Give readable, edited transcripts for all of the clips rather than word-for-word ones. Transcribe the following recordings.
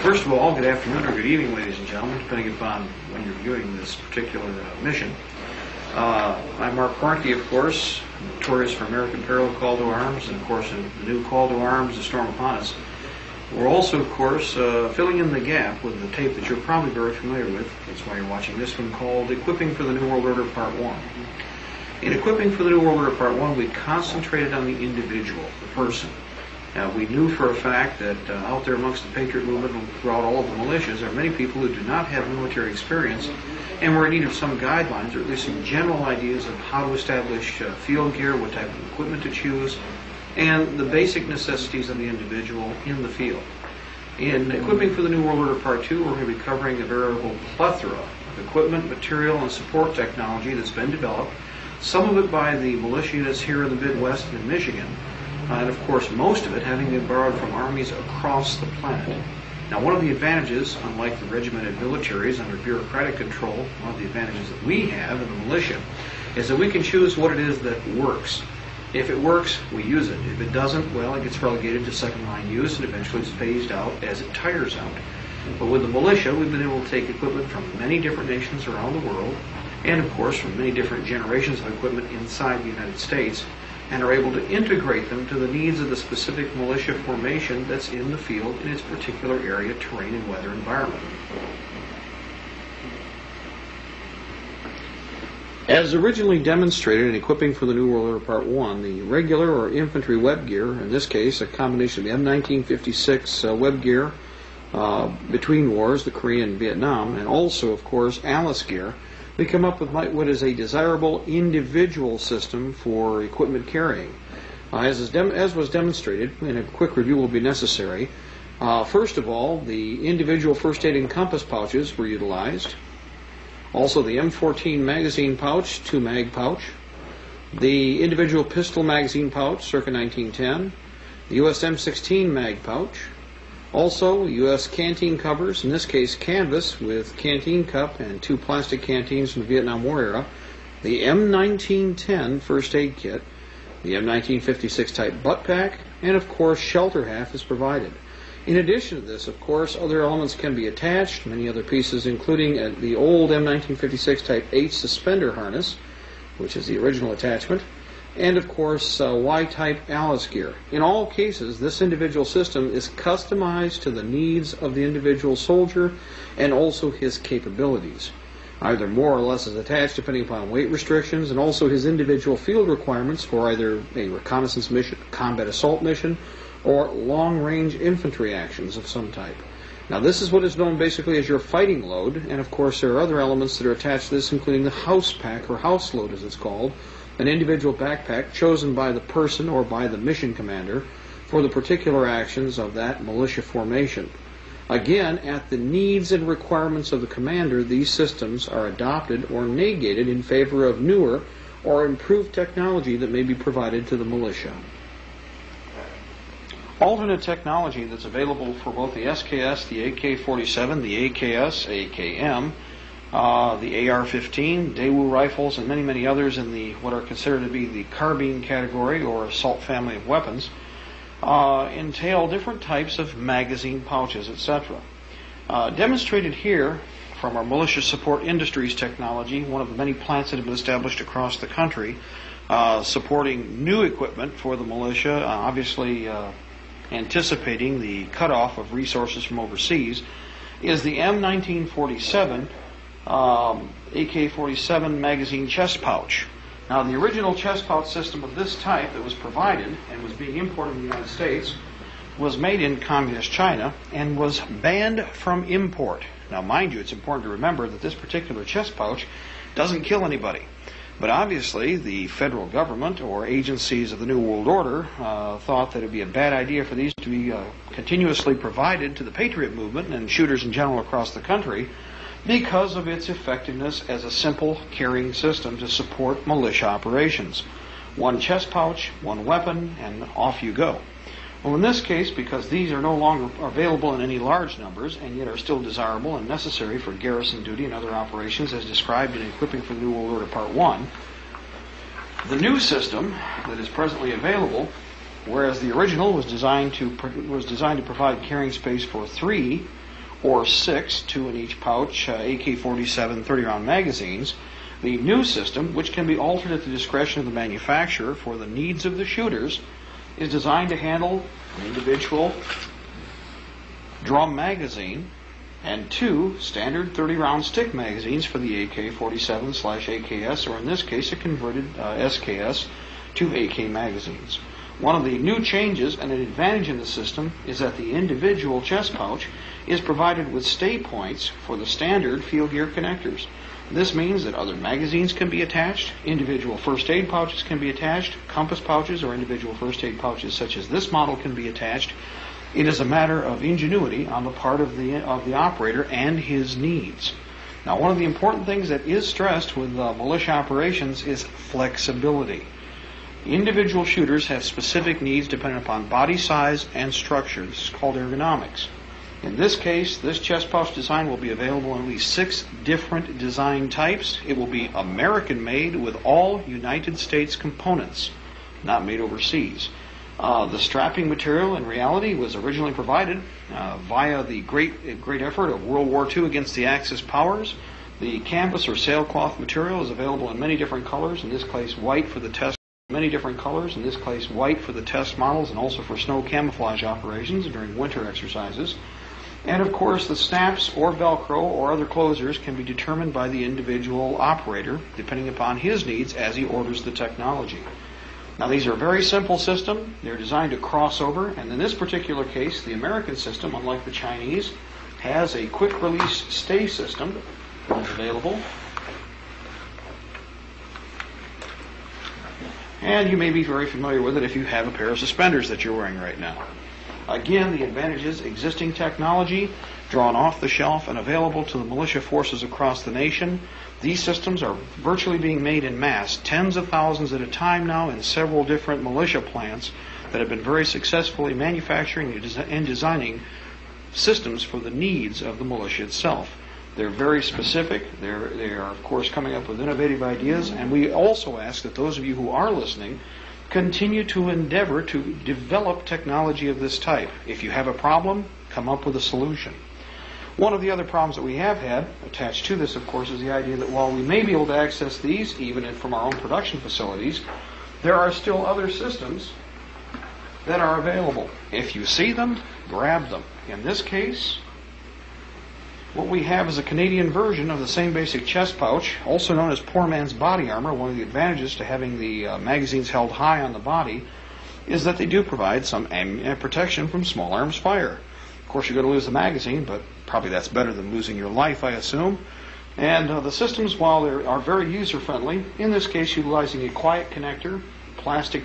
First of all, good afternoon or good evening, ladies and gentlemen, depending upon when you're viewing this particular mission. I'm Mark Quarkey, of course, notorious for American Peril, Call to Arms, and of course in the new Call to Arms, The Storm Upon Us. We're also, of course, filling in the gap with the tape that you're probably very familiar with. That's why you're watching this one, called Equipping for the New World Order Part 1. In Equipping for the New World Order Part 1, we concentrated on the individual, the person. Now, we knew for a fact that out there amongst the Patriot movement and throughout all of the militias, there are many people who do not have military experience and were in need of some guidelines, or at least some general ideas of how to establish field gear, what type of equipment to choose, and the basic necessities of the individual in the field. In Equipping for the New World Order Part 2, we're going to be covering a veritable plethora of equipment, material, and support technology that's been developed, some of it by the militia units here in the Midwest and in Michigan, and of course most of it having been borrowed from armies across the planet. Now, one of the advantages, unlike the regimented militaries under bureaucratic control, one of the advantages that we have in the militia is that we can choose what it is that works. If it works, we use it. If it doesn't, well, it gets relegated to second-line use and eventually is phased out as it tires out. But with the militia, we've been able to take equipment from many different nations around the world, and of course from many different generations of equipment inside the United States, and are able to integrate them to the needs of the specific militia formation that's in the field in its particular area, terrain, and weather environment. As originally demonstrated in Equipping for the New World Order Part 1, the regular or infantry web gear, in this case a combination of the M1956 web gear between wars, the Korean and Vietnam, and also, of course, Alice gear, we come up with what is a desirable individual system for equipment carrying. As was demonstrated, and a quick review will be necessary. First of all, the individual first aid and compass pouches were utilized. Also the M14 magazine pouch, 2-mag pouch. The individual pistol magazine pouch, circa 1910. The US M16 mag pouch. Also, U.S. canteen covers, in this case canvas with canteen cup and 2 plastic canteens from the Vietnam War era, the M1910 first aid kit, the M1956 type butt pack, and of course shelter half is provided. In addition to this, of course, other elements can be attached, many other pieces, including the old M1956 type H suspender harness, which is the original attachment, and of course Y-type Alice gear. In all cases, this individual system is customized to the needs of the individual soldier and also his capabilities. Either more or less is attached depending upon weight restrictions and also his individual field requirements for either a reconnaissance mission, combat assault mission, or long-range infantry actions of some type. Now, this is what is known basically as your fighting load, and of course there are other elements that are attached to this, including the house pack, or house load as it's called, an individual backpack chosen by the person or by the mission commander for the particular actions of that militia formation. Again, at the needs and requirements of the commander, these systems are adopted or negated in favor of newer or improved technology that may be provided to the militia. Alternate technology that's available for both the SKS, the AK-47, the AKS, AKM, the AR-15, Daewoo rifles, and many, many others in the what are considered to be the carbine category or assault family of weapons, entail different types of magazine pouches, etc. Demonstrated here from our Militia Support Industries technology, one of the many plants that have been established across the country, supporting new equipment for the militia, obviously anticipating the cutoff of resources from overseas, is the M1947 AK-47 magazine chest pouch. Now, the original chest pouch system of this type that was provided and was being imported in the United States was made in communist China and was banned from import. Now, mind you, it's important to remember that this particular chest pouch doesn't kill anybody. But obviously, the federal government or agencies of the New World Order thought that it would be a bad idea for these to be continuously provided to the Patriot movement and shooters in general across the country, because of its effectiveness as a simple carrying system to support militia operations. One chest pouch, one weapon, and off you go. Well, in this case, because these are no longer available in any large numbers and yet are still desirable and necessary for garrison duty and other operations as described in Equipping for the New World Order Part 1, the new system that is presently available, whereas the original was designed to provide carrying space for 3, or 6, 2 in each pouch, AK-47 30-round magazines. The new system, which can be altered at the discretion of the manufacturer for the needs of the shooters, is designed to handle an individual drum magazine and 2 standard 30-round stick magazines for the AK-47/AKS, or in this case a converted SKS to AK magazines. One of the new changes and an advantage in the system is that the individual chest pouch is provided with stay points for the standard field gear connectors. This means that other magazines can be attached, individual first aid pouches can be attached, compass pouches or individual first aid pouches such as this model can be attached. It is a matter of ingenuity on the part of the operator and his needs. Now, one of the important things that is stressed with militia operations is flexibility. Individual shooters have specific needs depending upon body size and structure. This is called ergonomics. In this case, this chest pouch design will be available in at least 6 different design types. It will be American-made with all United States components, not made overseas. The strapping material, in reality, was originally provided via the great effort of World War II against the Axis powers. The canvas or sailcloth material is available in many different colors. In this case, white for the test. Many different colors. In this case, white for the test models and also for snow camouflage operations during winter exercises. And of course, the snaps or Velcro or other closers can be determined by the individual operator depending upon his needs as he orders the technology. Now, these are a very simple system. They're designed to cross over, and in this particular case, the American system, unlike the Chinese, has a quick release stay system that's available. And you may be very familiar with it if you have a pair of suspenders that you're wearing right now. Again, the advantages: existing technology, drawn off the shelf and available to the militia forces across the nation. These systems are virtually being made in mass, tens of thousands at a time now, in several different militia plants that have been very successfully manufacturing and designing systems for the needs of the militia itself. They're very specific. They are, of course, coming up with innovative ideas, and we also ask that those of you who are listening continue to endeavor to develop technology of this type. If you have a problem, come up with a solution. One of the other problems that we have had attached to this, of course, is the idea that while we may be able to access these even from our own production facilities, there are still other systems that are available. If you see them, grab them. In this case, what we have is a Canadian version of the same basic chest pouch, also known as poor man's body armor. One of the advantages to having the magazines held high on the body is that they do provide some protection from small arms fire. Of course, you're going to lose the magazine, but probably that's better than losing your life, I assume. And the systems, while they are very user-friendly, in this case utilizing a quiet connector, plastic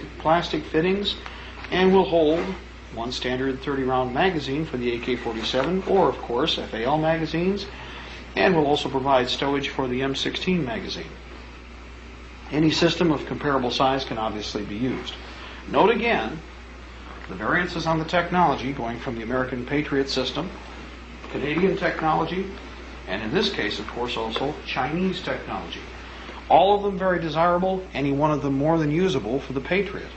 fittings, and will hold one standard 30-round magazine for the AK-47, or, of course, FAL magazines, and will also provide stowage for the M16 magazine. Any system of comparable size can obviously be used. Note again, the variances on the technology going from the American Patriot system, Canadian technology, and in this case, of course, also Chinese technology. All of them very desirable, any one of them more than usable for the Patriot.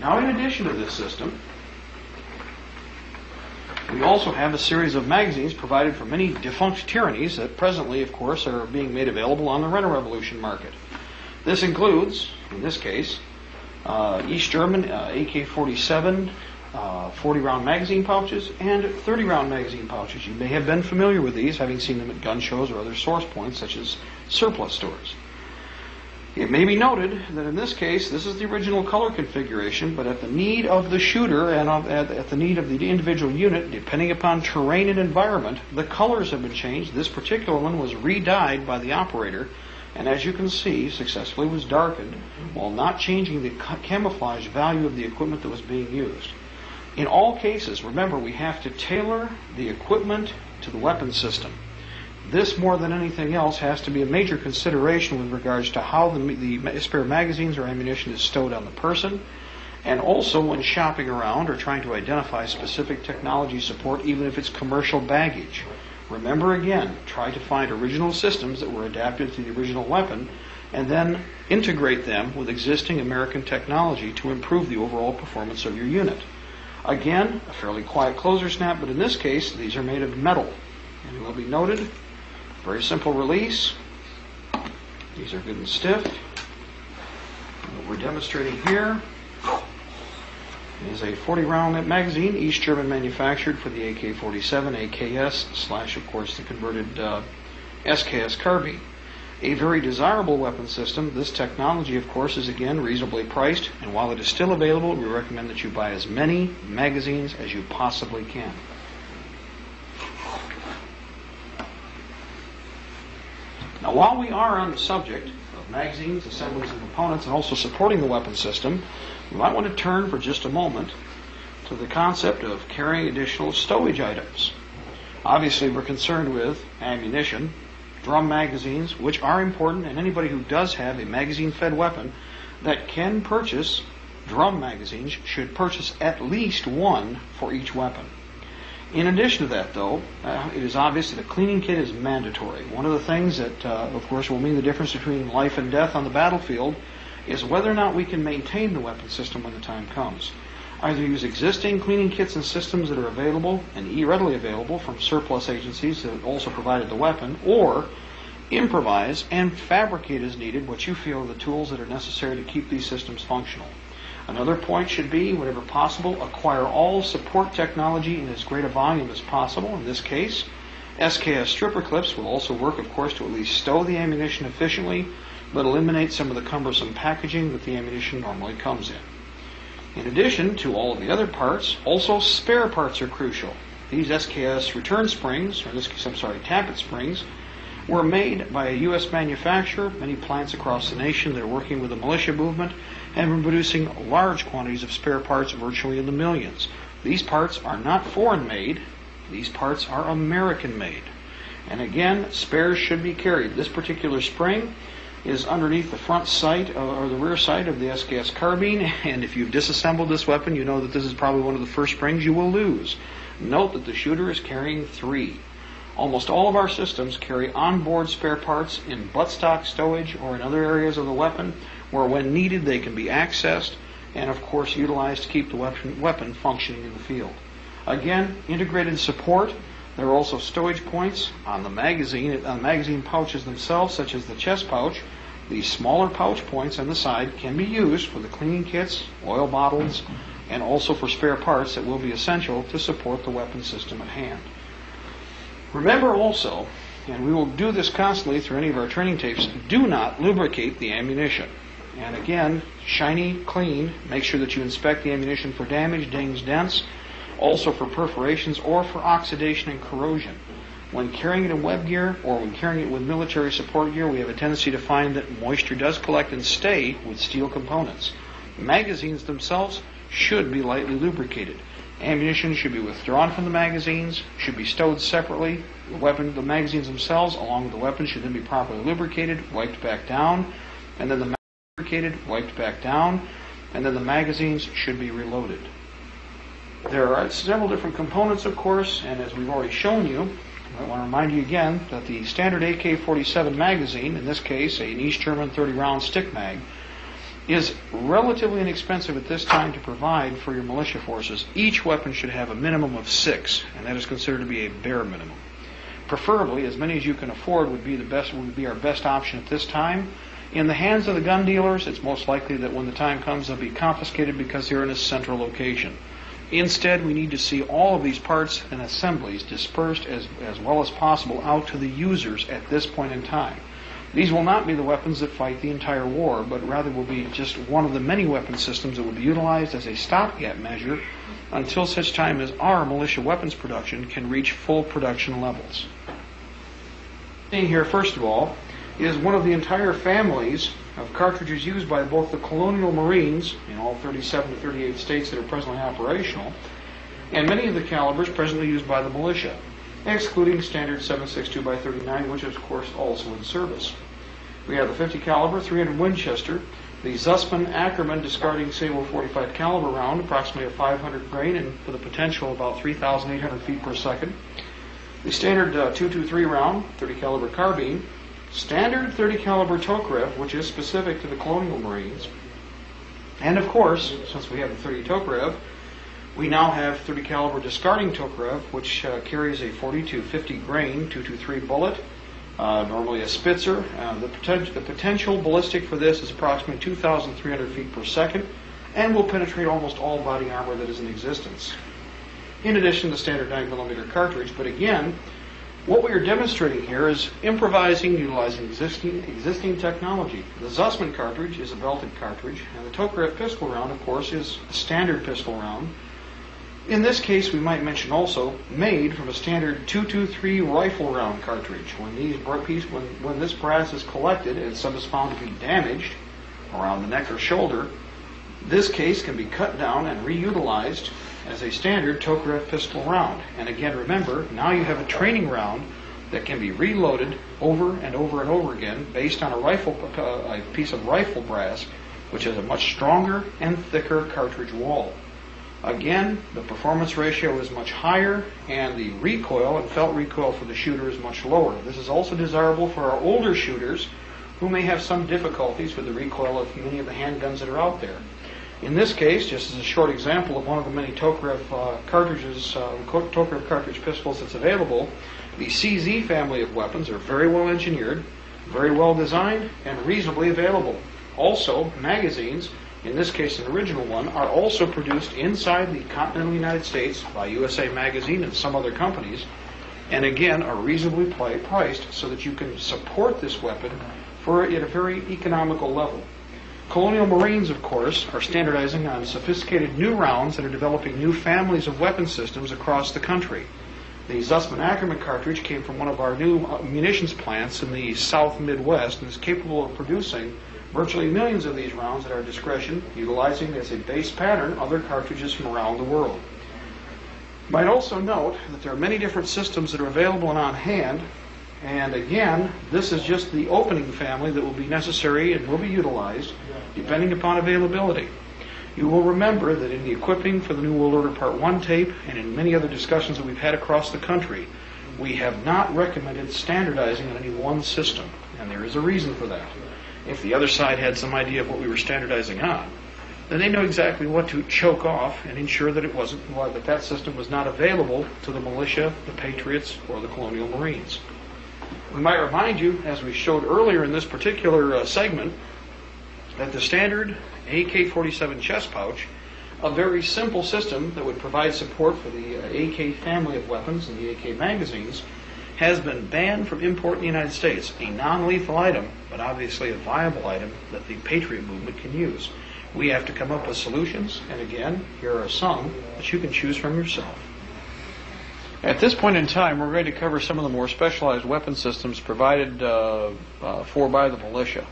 Now, in addition to this system, we also have a series of magazines provided for many defunct tyrannies that presently, of course, are being made available on the rent-a-revolution market. This includes, in this case, East German AK-47 40-round magazine pouches and 30-round magazine pouches. You may have been familiar with these, having seen them at gun shows or other source points such as surplus stores. It may be noted that in this case, this is the original color configuration, but at the need of the shooter and at the need of the individual unit, depending upon terrain and environment, the colors have been changed. This particular one was re-dyed by the operator, and as you can see, successfully was darkened, while not changing the camouflage value of the equipment that was being used. In all cases, remember, we have to tailor the equipment to the weapon system. This, more than anything else, has to be a major consideration with regards to how the spare magazines or ammunition is stowed on the person, and also when shopping around or trying to identify specific technology support, even if it's commercial baggage. Remember again, try to find original systems that were adapted to the original weapon, and then integrate them with existing American technology to improve the overall performance of your unit. Again, a fairly quiet closer snap, but in this case, these are made of metal. And it will be noted, very simple release. These are good and stiff. And what we're demonstrating here is a 40-round magazine, East German manufactured, for the AK-47, AKS, / of course the converted SKS carbine. A very desirable weapon system. This technology, of course, is again reasonably priced, and while it is still available, we recommend that you buy as many magazines as you possibly can. Now, while we are on the subject of magazines, assemblies, and components, and also supporting the weapon system, we might want to turn for just a moment to the concept of carrying additional stowage items. Obviously, we're concerned with ammunition, drum magazines, which are important, and anybody who does have a magazine-fed weapon that can purchase drum magazines should purchase at least one for each weapon. In addition to that, though, it is obvious that a cleaning kit is mandatory. One of the things that, of course, will mean the difference between life and death on the battlefield is whether or not we can maintain the weapon system when the time comes. Either use existing cleaning kits and systems that are available and readily available from surplus agencies that also provided the weapon, or improvise and fabricate as needed what you feel are the tools that are necessary to keep these systems functional. Another point should be, whenever possible, acquire all support technology in as great a volume as possible. In this case, SKS stripper clips will also work, of course, to at least stow the ammunition efficiently, but eliminate some of the cumbersome packaging that the ammunition normally comes in. In addition to all of the other parts, also spare parts are crucial. These SKS return springs, or in this case, tappet springs, were made by a U.S. manufacturer. Many plants across the nation that are working with the militia movement have been producing large quantities of spare parts, virtually in the millions. These parts are not foreign-made. These parts are American-made. And again, spares should be carried. This particular spring is underneath the front sight or the rear sight of the SKS carbine, and if you've disassembled this weapon, you know that this is probably one of the first springs you will lose. Note that the shooter is carrying 3. Almost all of our systems carry onboard spare parts in buttstock stowage or in other areas of the weapon where when needed they can be accessed and of course utilized to keep the weapon functioning in the field. Again, integrated support. There are also stowage points on the magazine pouches themselves, such as the chest pouch. These smaller pouch points on the side can be used for the cleaning kits, oil bottles, and also for spare parts that will be essential to support the weapon system at hand. Remember also, and we will do this constantly through any of our training tapes, do not lubricate the ammunition. And again, shiny, clean, make sure that you inspect the ammunition for damage, dings, dents, also for perforations or for oxidation and corrosion. When carrying it in web gear or when carrying it with military support gear, we have a tendency to find that moisture does collect and stay with steel components. Magazines themselves should be lightly lubricated. Ammunition should be withdrawn from the magazines, should be stowed separately. The magazines themselves, along with the weapon, should then be properly lubricated, wiped back down, and then the magazines should be reloaded. There are several different components, of course, and as we've already shown you, I want to remind you again that the standard AK-47 magazine, in this case an East German 30-round stick mag, is relatively inexpensive at this time to provide for your militia forces. Each weapon should have a minimum of 6, and that is considered to be a bare minimum. Preferably, as many as you can afford would be our best option at this time. In the hands of the gun dealers, it's most likely that when the time comes, they'll be confiscated because they're in a central location. Instead, we need to see all of these parts and assemblies dispersed as well as possible out to the users at this point in time. These will not be the weapons that fight the entire war, but rather will be just one of the many weapon systems that will be utilized as a stopgap measure until such time as our militia weapons production can reach full production levels. Seeing here, first of all, is one of the entire families of cartridges used by both the Colonial Marines in all 37 to 38 states that are presently operational, and many of the calibers presently used by the militia, excluding standard 7.62x39, which is of course also in service. We have the 50 caliber 300 Winchester, the Zussman Ackerman discarding Sable 45 caliber round, approximately a 500 grain and with a potential of about 3,800 feet per second. The standard 223 round 30 caliber carbine, standard 30 caliber Tokarev, which is specific to the Colonial Marines, and of course, since we have the 30 Tokarev, We now have 30 caliber discarding Tokarev, which carries a 4250 grain 223 bullet, normally a Spitzer. The potential ballistic for this is approximately 2,300 feet per second and will penetrate almost all body armor that is in existence. In addition to the standard 9mm cartridge, but again, what we are demonstrating here is improvising utilizing existing technology. The Zussman cartridge is a belted cartridge, and the Tokarev pistol round, of course, is a standard pistol round. In this case, we might mention also made from a standard 223 rifle round cartridge. When this brass is collected and some is found to be damaged around the neck or shoulder, this case can be cut down and reutilized as a standard Tokarev pistol round. And again, remember, now you have a training round that can be reloaded over and over and over again based on a piece of rifle brass, which has a much stronger and thicker cartridge wall. Again, the performance ratio is much higher, and the recoil and felt recoil for the shooter is much lower. This is also desirable for our older shooters who may have some difficulties with the recoil of many of the handguns that are out there. In this case, just as a short example of one of the many Tokarev Tokarev cartridge pistols that's available, the CZ family of weapons are very well engineered, very well designed, and reasonably available. Also, magazines, in this case an original one, are also produced inside the continental United States by USA Magazine and some other companies, and again are reasonably priced so that you can support this weapon at a very economical level. Colonial Marines, of course, are standardizing on sophisticated new rounds and are developing new families of weapon systems across the country. The Zussman Ackerman cartridge came from one of our new munitions plants in the South Midwest and is capable of producing virtually millions of these rounds at our discretion, utilizing as a base pattern other cartridges from around the world. You might also note that there are many different systems that are available and on hand, and again, this is just the opening family that will be necessary and will be utilized depending upon availability. You will remember that in the equipping for the New World Order Part 1 tape and in many other discussions that we've had across the country, we have not recommended standardizing on any one system, and there is a reason for that. If the other side had some idea of what we were standardizing on, then they know exactly what to choke off and ensure that that system was not available to the militia, the Patriots, or the Colonial Marines. We might remind you, as we showed earlier in this particular segment, that the standard AK-47 chest pouch, a very simple system that would provide support for the AK family of weapons and the AK magazines, has been banned from import in the United States. A non-lethal item, but obviously a viable item that the Patriot movement can use. We have to come up with solutions, and again, here are some that you can choose from yourself. At this point in time, we're going to cover some of the more specialized weapon systems provided by the militia.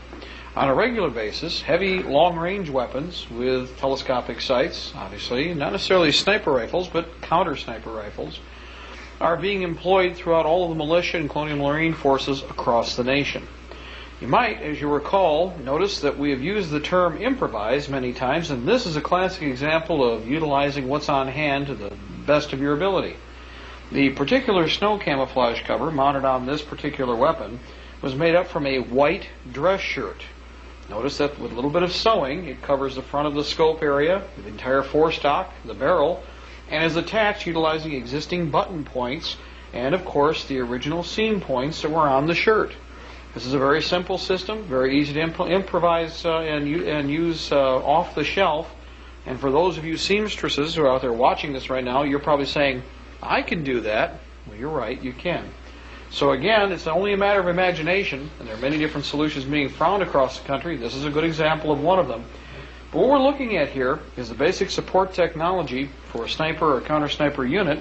On a regular basis, heavy long-range weapons with telescopic sights, obviously, not necessarily sniper rifles, but counter-sniper rifles, are being employed throughout all of the militia and Colonial Marine forces across the nation. You might, as you recall, notice that we have used the term improvise many times, and this is a classic example of utilizing what's on hand to the best of your ability. The particular snow camouflage cover mounted on this particular weapon was made up from a white dress shirt. Notice that with a little bit of sewing, it covers the front of the scope area, the entire forestock, the barrel, and is attached utilizing existing button points and, of course, the original seam points that were on the shirt. This is a very simple system, very easy to improvise and use off the shelf. And for those of you seamstresses who are out there watching this right now, you're probably saying, I can do that. Well, you're right, you can. So again, it's only a matter of imagination, and there are many different solutions being found across the country. This is a good example of one of them. But what we're looking at here is the basic support technology for a sniper or counter-sniper unit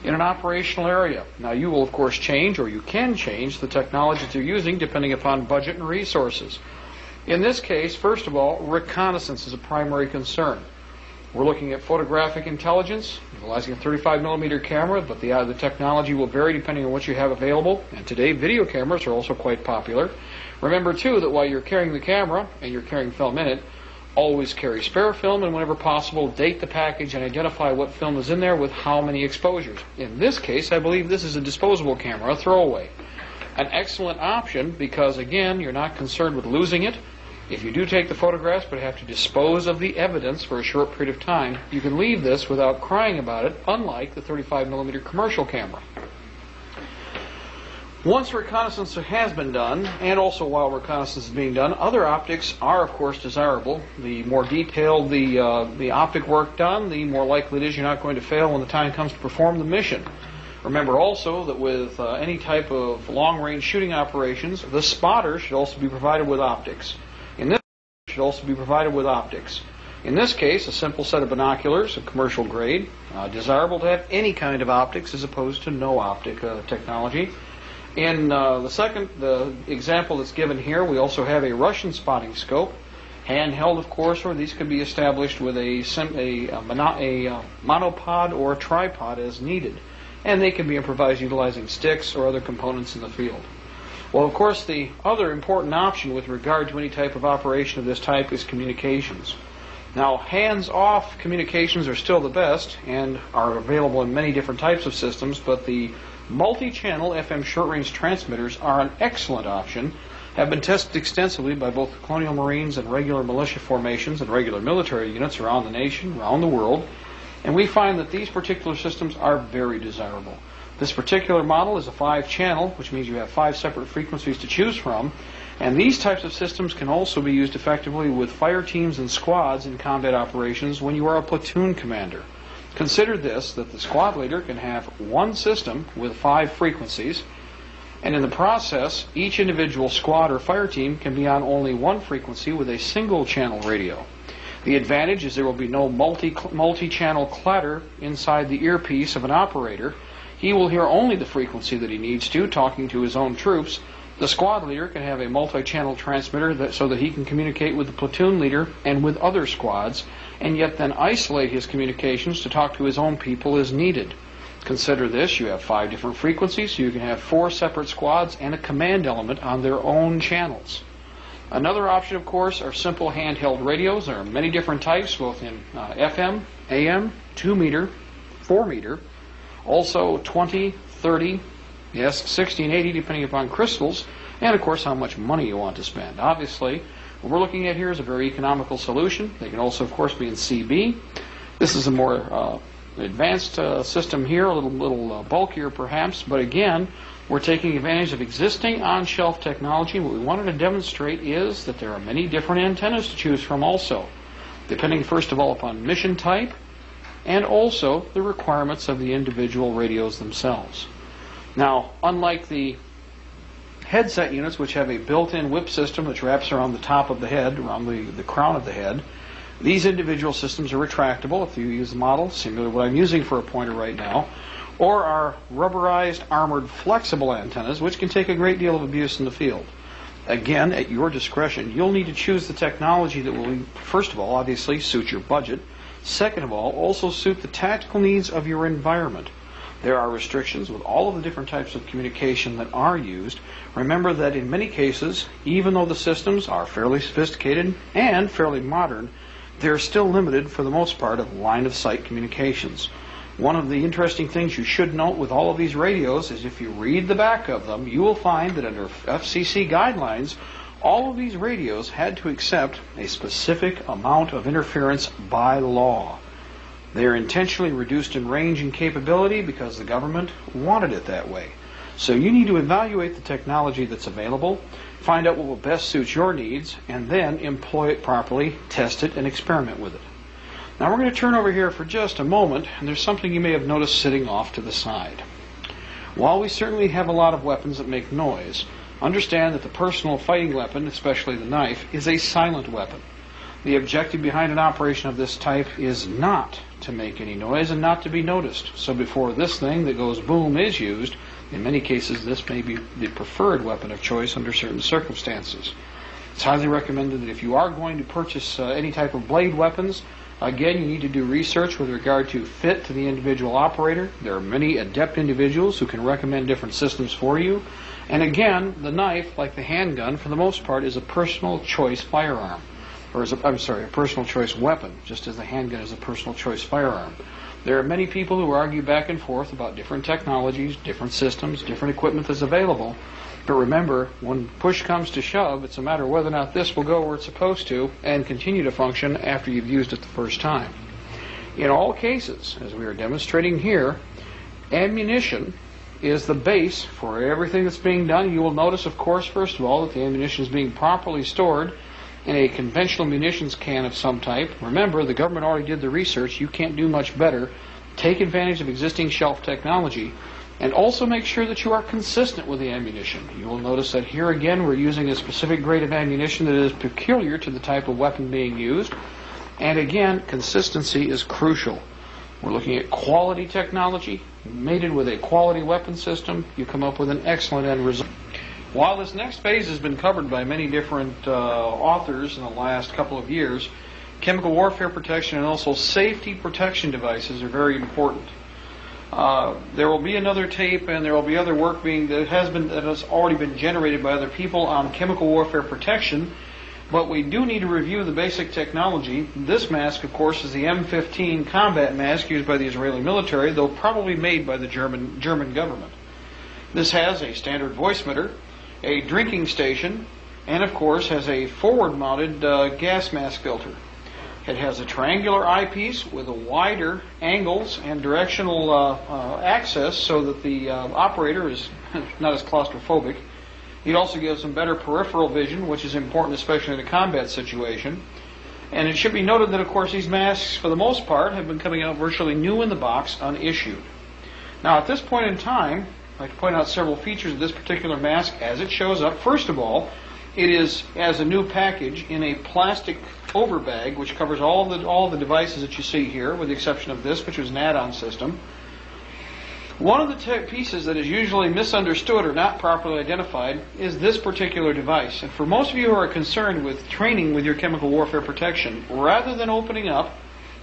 in an operational area. Now, you will, of course, change, or you can change, the technology that you're using depending upon budget and resources. In this case, first of all, reconnaissance is a primary concern. We're looking at photographic intelligence, utilizing a 35mm camera, but the technology will vary depending on what you have available. And today, video cameras are also quite popular. Remember, too, that while you're carrying the camera and you're carrying film in it, always carry spare film, and whenever possible, date the package and identify what film is in there with how many exposures. In this case, I believe this is a disposable camera, a throwaway. An excellent option because, again, you're not concerned with losing it. If you do take the photographs but have to dispose of the evidence for a short period of time, you can leave this without crying about it, unlike the 35mm commercial camera. Once reconnaissance has been done, and also while reconnaissance is being done, other optics are, of course, desirable. The more detailed the optic work done, the more likely it is you're not going to fail when the time comes to perform the mission. Remember also that with any type of long-range shooting operations, the spotter should also be provided with optics. In this case, a simple set of binoculars, a commercial grade, desirable to have any kind of optics as opposed to no optic technology. In the example that's given here, we also have a Russian spotting scope, handheld, of course, or these could be established with a monopod or a tripod as needed, and they can be improvised utilizing sticks or other components in the field. Well, of course, the other important option with regard to any type of operation of this type is communications. Now, hands-off communications are still the best and are available in many different types of systems, but the multi-channel FM short-range transmitters are an excellent option, have been tested extensively by both Colonial Marines and regular militia formations and regular military units around the nation, around the world, and we find that these particular systems are very desirable. This particular model is a 5-channel, which means you have 5 separate frequencies to choose from, and these types of systems can also be used effectively with fire teams and squads in combat operations when you are a platoon commander. Consider this, that the squad leader can have one system with 5 frequencies, and in the process, each individual squad or fire team can be on only one frequency with a single channel radio. The advantage is there will be no multi-channel clatter inside the earpiece of an operator. He will hear only the frequency that he needs to, talking to his own troops. The squad leader can have a multi-channel transmitter so that he can communicate with the platoon leader and with other squads, and yet then isolate his communications to talk to his own people as needed. Consider this, you have 5 different frequencies, so you can have 4 separate squads and a command element on their own channels. Another option, of course, are simple handheld radios. There are many different types, both in FM, AM, 2 meter, 4 meter, also 20, 30, yes, 60 and 80 depending upon crystals, and of course how much money you want to spend. Obviously, what we're looking at here is a very economical solution. They can also, of course, be in CB. This is a more advanced system here, a little bulkier perhaps, but again, we're taking advantage of existing on-shelf technology. What we wanted to demonstrate is that there are many different antennas to choose from also, depending first of all upon mission type and also the requirements of the individual radios themselves. Now, unlike the headset units, which have a built-in whip system which wraps around the top of the head, around the crown of the head, these individual systems are retractable if you use the model, similar to what I'm using for a pointer right now, or are rubberized, armored, flexible antennas, which can take a great deal of abuse in the field. Again, at your discretion, you'll need to choose the technology that will, first of all, obviously suit your budget. Second of all, also suit the tactical needs of your environment. There are restrictions with all of the different types of communication that are used. Remember that in many cases, even though the systems are fairly sophisticated and fairly modern, they're still limited for the most part of line-of-sight communications. One of the interesting things you should note with all of these radios is if you read the back of them, you will find that under FCC guidelines, all of these radios had to accept a specific amount of interference by law. They are intentionally reduced in range and capability because the government wanted it that way. So you need to evaluate the technology that's available, find out what will best suit your needs, and then employ it properly, test it, and experiment with it. Now we're going to turn over here for just a moment, and there's something you may have noticed sitting off to the side. While we certainly have a lot of weapons that make noise, understand that the personal fighting weapon, especially the knife, is a silent weapon. The objective behind an operation of this type is not to make any noise and not to be noticed. So before this thing that goes boom is used, in many cases this may be the preferred weapon of choice under certain circumstances. It's highly recommended that if you are going to purchase any type of blade weapons, again, you need to do research with regard to fit to the individual operator. There are many adept individuals who can recommend different systems for you. And again, the knife, like the handgun, for the most part, is a personal choice firearm. Or a personal choice weapon, just as the handgun is a personal choice firearm. There are many people who argue back and forth about different technologies, different systems, different equipment that's available. But remember, when push comes to shove, it's a matter of whether or not this will go where it's supposed to and continue to function after you've used it the first time. In all cases, as we are demonstrating here, ammunition is the base for everything that's being done. You will notice, of course, first of all, that the ammunition is being properly stored in a conventional munitions can of some type. Remember, the government already did the research. You can't do much better. Take advantage of existing shelf technology, and also make sure that you are consistent with the ammunition. You will notice that here again we're using a specific grade of ammunition that is peculiar to the type of weapon being used. And again, consistency is crucial. We're looking at quality technology, mated with a quality weapon system. You come up with an excellent end result. While this next phase has been covered by many different authors in the last couple of years, chemical warfare protection and also safety protection devices are very important. There will be another tape, and there will be other work that has already been generated by other people on chemical warfare protection, but we do need to review the basic technology. This mask, of course, is the M15 combat mask used by the Israeli military, though probably made by the German government. This has a standard voice emitter, a drinking station, and of course has a forward-mounted gas mask filter. It has a triangular eyepiece with a wider angles and directional access so that the operator is not as claustrophobic. It also gives them better peripheral vision, which is important especially in a combat situation. And it should be noted that, of course, these masks, for the most part, have been coming out virtually new in the box, unissued. Now, at this point in time, I'd like to point out several features of this particular mask as it shows up. First of all, it is as a new package in a plastic overbag, which covers all the devices that you see here, with the exception of this, which was an add-on system. One of the pieces that is usually misunderstood or not properly identified is this particular device. And for most of you who are concerned with training with your chemical warfare protection, rather than opening up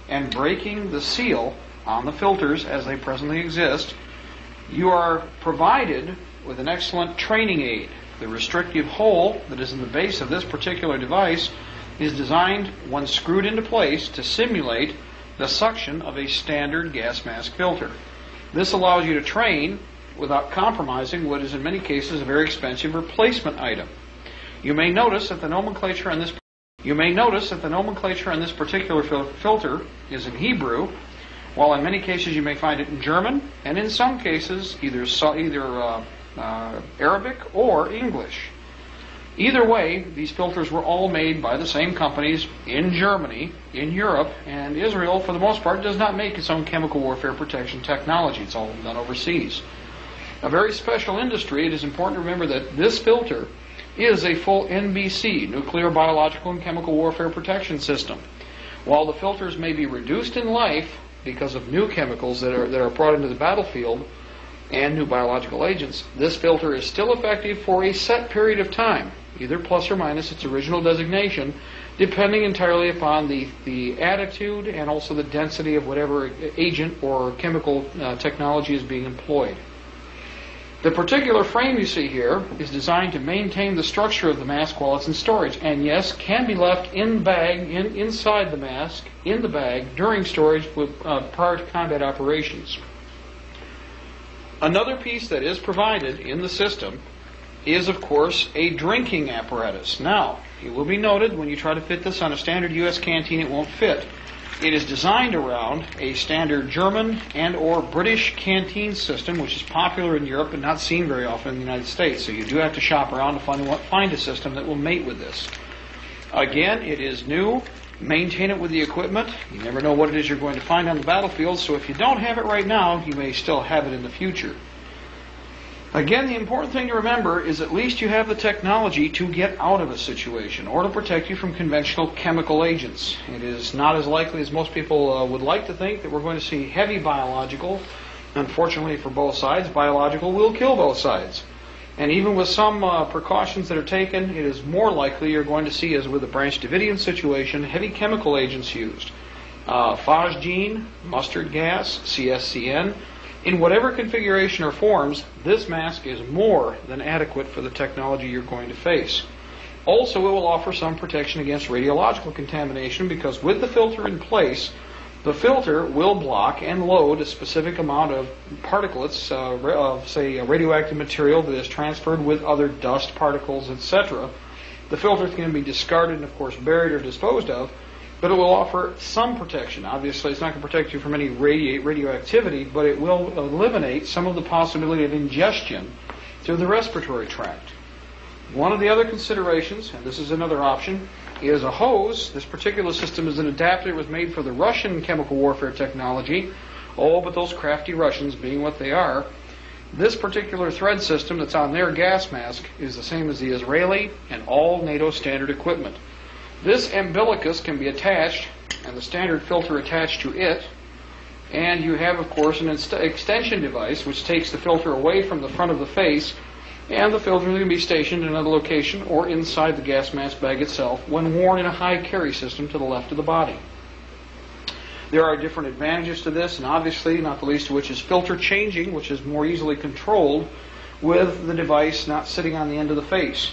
and breaking the seal on the filters as they presently exist, you are provided with an excellent training aid. The restrictive hole that is in the base of this particular device is designed, when screwed into place, to simulate the suction of a standard gas mask filter. This allows you to train without compromising what is in many cases a very expensive replacement item. You may notice that the nomenclature on this particular filter is in Hebrew, while in many cases you may find it in German, and in some cases either Arabic or English. Either way, these filters were all made by the same companies in Germany, in Europe, and Israel, for the most part, does not make its own chemical warfare protection technology. It's all done overseas. A very special industry. It is important to remember that this filter is a full NBC, nuclear, biological, and chemical warfare protection system. While the filters may be reduced in life because of new chemicals that are brought into the battlefield and new biological agents, this filter is still effective for a set period of time, either plus or minus its original designation, depending entirely upon the attitude and also the density of whatever agent or chemical technology is being employed. The particular frame you see here is designed to maintain the structure of the mask while it's in storage, and yes, can be left inside the mask, in the bag, during storage prior to combat operations. Another piece that is provided in the system is, of course, a drinking apparatus. Now, it will be noted when you try to fit this on a standard U.S. canteen, it won't fit. It is designed around a standard German and or British canteen system, which is popular in Europe but not seen very often in the United States. So you do have to shop around to find a system that will mate with this. Again, it is new. Maintain it with the equipment. You never know what it is you're going to find on the battlefield, so if you don't have it right now, you may still have it in the future. Again, the important thing to remember is at least you have the technology to get out of a situation or to protect you from conventional chemical agents. It is not as likely as most people would like to think that we're going to see heavy biological. Unfortunately for both sides, biological will kill both sides. And even with some precautions that are taken, it is more likely you're going to see, as with the Branch Davidian situation, heavy chemical agents used. Phosgene, mustard gas, CSCN. In whatever configuration or forms, this mask is more than adequate for the technology you're going to face. Also, it will offer some protection against radiological contamination because with the filter in place, The filter will block and load a specific amount of particulates of, say, a radioactive material that is transferred with other dust particles, etc. The filter can be discarded and, of course, buried or disposed of, but it will offer some protection. Obviously, it's not going to protect you from any radioactivity, but it will eliminate some of the possibility of ingestion through the respiratory tract. One of the other considerations, and this is another option, is a hose. This particular system is an adapter that was made for the Russian chemical warfare technology. Oh, but those crafty Russians, being what they are, this particular thread system that's on their gas mask is the same as the Israeli and all NATO standard equipment. This umbilicus can be attached, and the standard filter attached to it, and you have, of course, an extension device which takes the filter away from the front of the face, and the filter can be stationed in another location or inside the gas mask bag itself when worn in a high carry system to the left of the body. There are different advantages to this, and obviously, not the least of which is filter changing, which is more easily controlled with the device not sitting on the end of the face.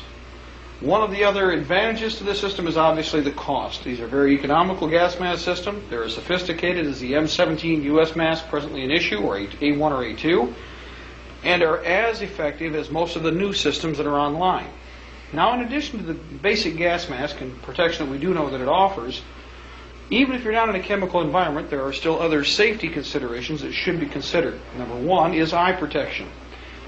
One of the other advantages to this system is obviously the cost. These are very economical gas mask systems. They're as sophisticated as the M17 US mask presently in issue, or A1 or A2, and are as effective as most of the new systems that are online. Now, in addition to the basic gas mask and protection that we do know that it offers, even if you're not in a chemical environment, there are still other safety considerations that should be considered. Number one is eye protection.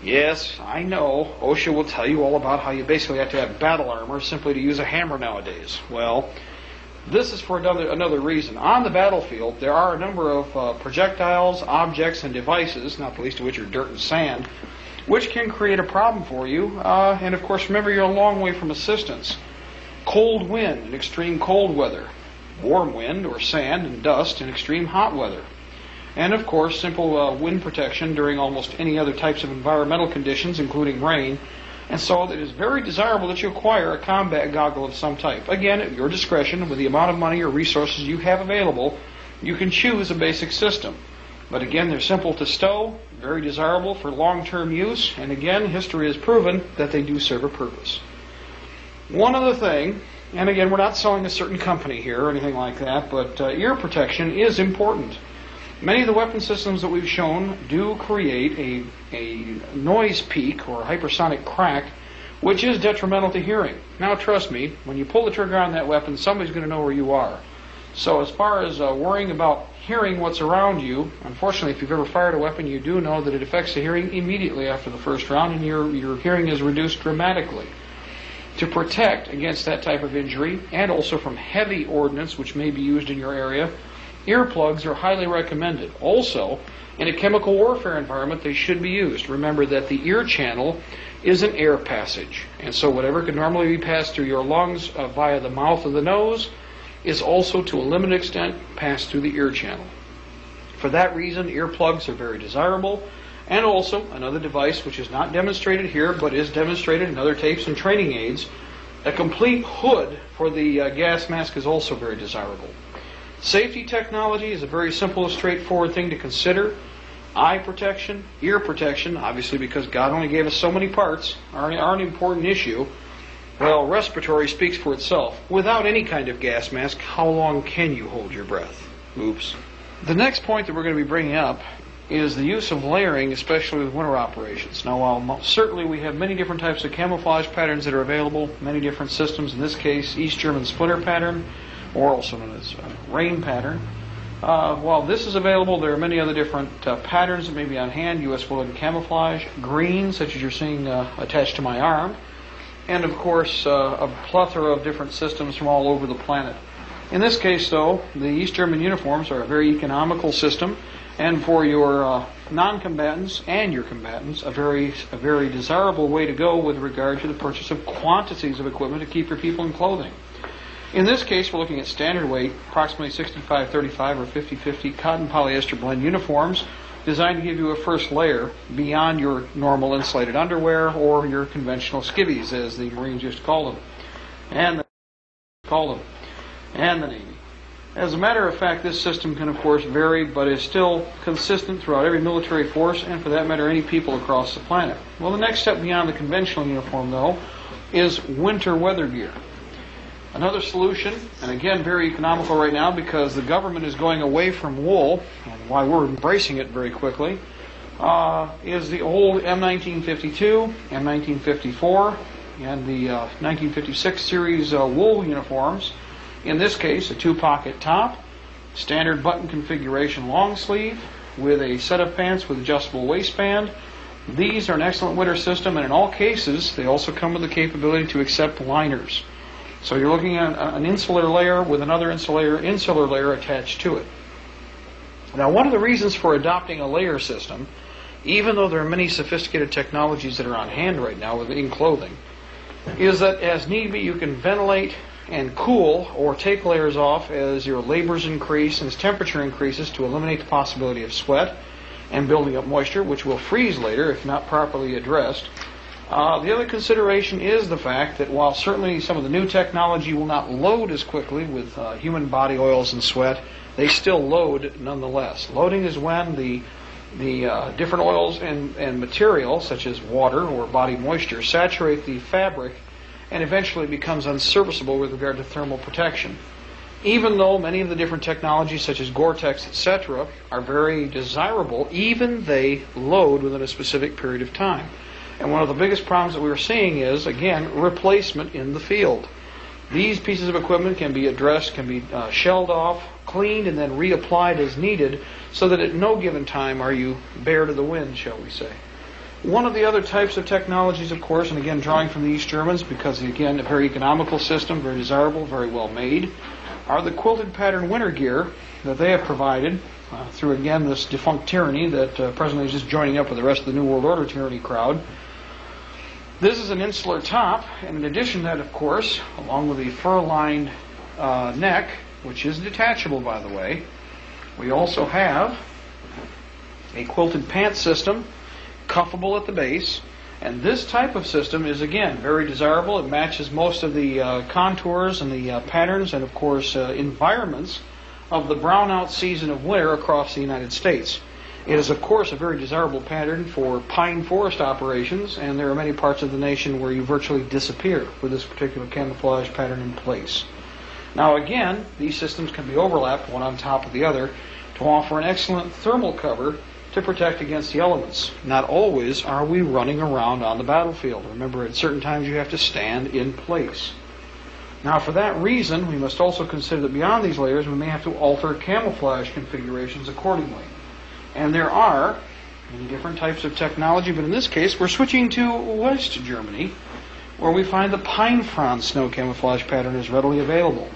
Yes, I know, OSHA will tell you all about how you basically have to have battle armor simply to use a hammer nowadays. Well, this is for another reason. On the battlefield, there are a number of projectiles, objects, and devices, not the least of which are dirt and sand, which can create a problem for you. And of course, remember, you're a long way from assistance. Cold wind in extreme cold weather, warm wind or sand and dust in extreme hot weather. And of course, simple wind protection during almost any other types of environmental conditions, including rain. And so it is very desirable that you acquire a combat goggle of some type. Again, at your discretion, with the amount of money or resources you have available, you can choose a basic system. But again, they're simple to stow, very desirable for long-term use, and again, history has proven that they do serve a purpose. One other thing, and again, we're not selling a certain company here or anything like that, but ear protection is important. Many of the weapon systems that we've shown do create a noise peak or hypersonic crack, which is detrimental to hearing. Now, trust me, when you pull the trigger on that weapon, somebody's going to know where you are. So as far as worrying about hearing what's around you, unfortunately, if you've ever fired a weapon, you do know that it affects the hearing immediately after the first round, and your hearing is reduced dramatically. To protect against that type of injury, and also from heavy ordnance which may be used in your area, earplugs are highly recommended. Also, in a chemical warfare environment, they should be used. Remember that the ear channel is an air passage, and so whatever could normally be passed through your lungs via the mouth or the nose is also, to a limited extent, passed through the ear channel. For that reason, earplugs are very desirable. And also, another device which is not demonstrated here, but is demonstrated in other tapes and training aids, a complete hood for the gas mask is also very desirable. Safety technology is a very simple and straightforward thing to consider. Eye protection, ear protection, obviously because God only gave us so many parts, are an important issue. Well, respiratory speaks for itself. Without any kind of gas mask, how long can you hold your breath? Oops. The next point that we're going to be bringing up is the use of layering, especially with winter operations. Now, while certainly we have many different types of camouflage patterns that are available, many different systems, in this case, East German splinter pattern, or also known as rain pattern. While this is available, there are many other different patterns that may be on hand, U.S. woolen camouflage, green, such as you're seeing attached to my arm, and of course, a plethora of different systems from all over the planet. In this case, though, the East German uniforms are a very economical system, and for your non-combatants and your combatants, a very desirable way to go with regard to the purchase of quantities of equipment to keep your people in clothing. In this case, we're looking at standard weight, approximately 65-35 or 50-50 cotton polyester blend uniforms designed to give you a first layer beyond your normal insulated underwear or your conventional skivvies, as the Marines used to call them, and the Navy. As a matter of fact, this system can, of course, vary, but is still consistent throughout every military force, and for that matter, any people across the planet. Well, the next step beyond the conventional uniform, though, is winter weather gear. Another solution, and again very economical right now because the government is going away from wool, and why we're embracing it very quickly, is the old M1952, M1954, and the 1956 series wool uniforms. In this case, a two-pocket top, standard button configuration long sleeve, with a set of pants with adjustable waistband. These are an excellent winter system, and in all cases, they also come with the capability to accept liners. So you're looking at an insular layer with another insular layer attached to it. Now, one of the reasons for adopting a layer system, even though there are many sophisticated technologies that are on hand right now within clothing, is that as need be, you can ventilate and cool or take layers off as your labors increase and as temperature increases to eliminate the possibility of sweat and building up moisture, which will freeze later if not properly addressed. The other consideration is the fact that while certainly some of the new technology will not load as quickly with human body oils and sweat, they still load nonetheless. Loading is when the different oils and material, such as water or body moisture, saturate the fabric and eventually becomes unserviceable with regard to thermal protection. Even though many of the different technologies, such as Gore-Tex, etc., are very desirable, even they load within a specific period of time. And one of the biggest problems that we're seeing is, again, replacement in the field. These pieces of equipment can be addressed, can be shelled off, cleaned, and then reapplied as needed, so that at no given time are you bare to the wind, shall we say. One of the other types of technologies, of course, and again drawing from the East Germans, because again a very economical system, very desirable, very well made, are the quilted pattern winter gear that they have provided through, again, this defunct tyranny that presently is just joining up with the rest of the New World Order tyranny crowd. This is an insular top, and in addition to that, of course, along with the fur-lined neck, which is detachable, by the way, we also have a quilted pants system, cuffable at the base, and this type of system is, again, very desirable. It matches most of the contours and the patterns and, of course, environments of the brownout season of winter across the United States. It is, of course, a very desirable pattern for pine forest operations, and there are many parts of the nation where you virtually disappear with this particular camouflage pattern in place. Now, again, these systems can be overlapped one on top of the other to offer an excellent thermal cover to protect against the elements. Not always are we running around on the battlefield. Remember, at certain times you have to stand in place. Now, for that reason, we must also consider that beyond these layers, we may have to alter camouflage configurations accordingly. And there are many different types of technology, but in this case, we're switching to West Germany, where we find the pine frond snow camouflage pattern is readily available.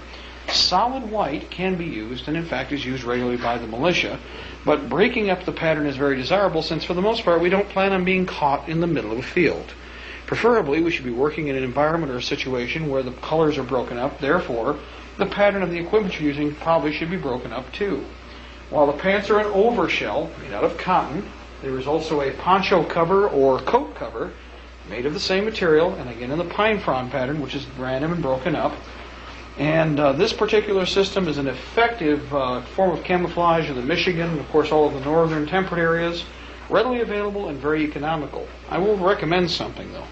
Solid white can be used, and in fact is used regularly by the militia, but breaking up the pattern is very desirable since for the most part we don't plan on being caught in the middle of a field. Preferably we should be working in an environment or a situation where the colors are broken up, therefore the pattern of the equipment you're using probably should be broken up too. While the pants are an overshell made out of cotton, there is also a poncho cover or coat cover made of the same material, and again in the pine frond pattern, which is random and broken up. And this particular system is an effective form of camouflage in the Michigan and, of course, all of the northern temperate areas, readily available and very economical. I will recommend something, though.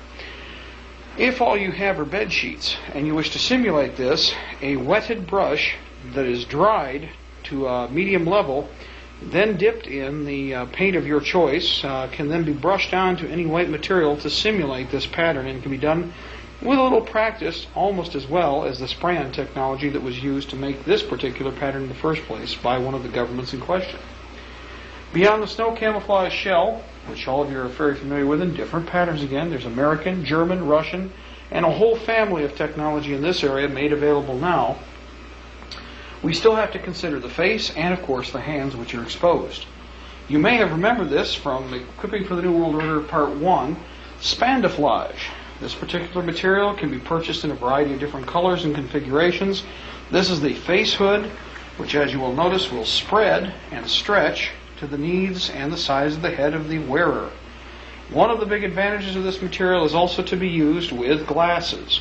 If all you have are bed sheets and you wish to simulate this, a wetted brush that is dried to a medium level, then dipped in the paint of your choice, can then be brushed onto any white material to simulate this pattern, and can be done with a little practice almost as well as the spray-on technology that was used to make this particular pattern in the first place by one of the governments in question. Beyond the snow camouflage shell, which all of you are very familiar with in different patterns again, there's American, German, Russian, and a whole family of technology in this area made available now. We still have to consider the face and, of course, the hands, which are exposed. You may have remembered this from Equipping for the New World Order Part 1, Spandaflage. This particular material can be purchased in a variety of different colors and configurations. This is the face hood, which, as you will notice, will spread and stretch to the needs and the size of the head of the wearer. One of the big advantages of this material is also to be used with glasses.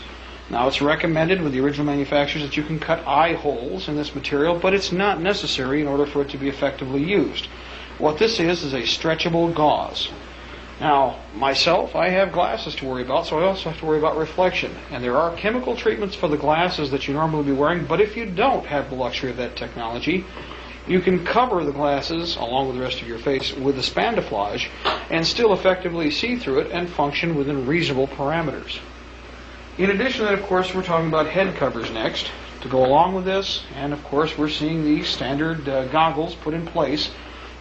Now, it's recommended with the original manufacturers that you can cut eye holes in this material, but it's not necessary in order for it to be effectively used. What this is a stretchable gauze. Now, myself, I have glasses to worry about, so I also have to worry about reflection. And there are chemical treatments for the glasses that you normally be wearing, but if you don't have the luxury of that technology, you can cover the glasses, along with the rest of your face, with a spandaflage and still effectively see through it and function within reasonable parameters. In addition to that, of course, we're talking about head covers next to go along with this, and of course we're seeing the standard goggles put in place.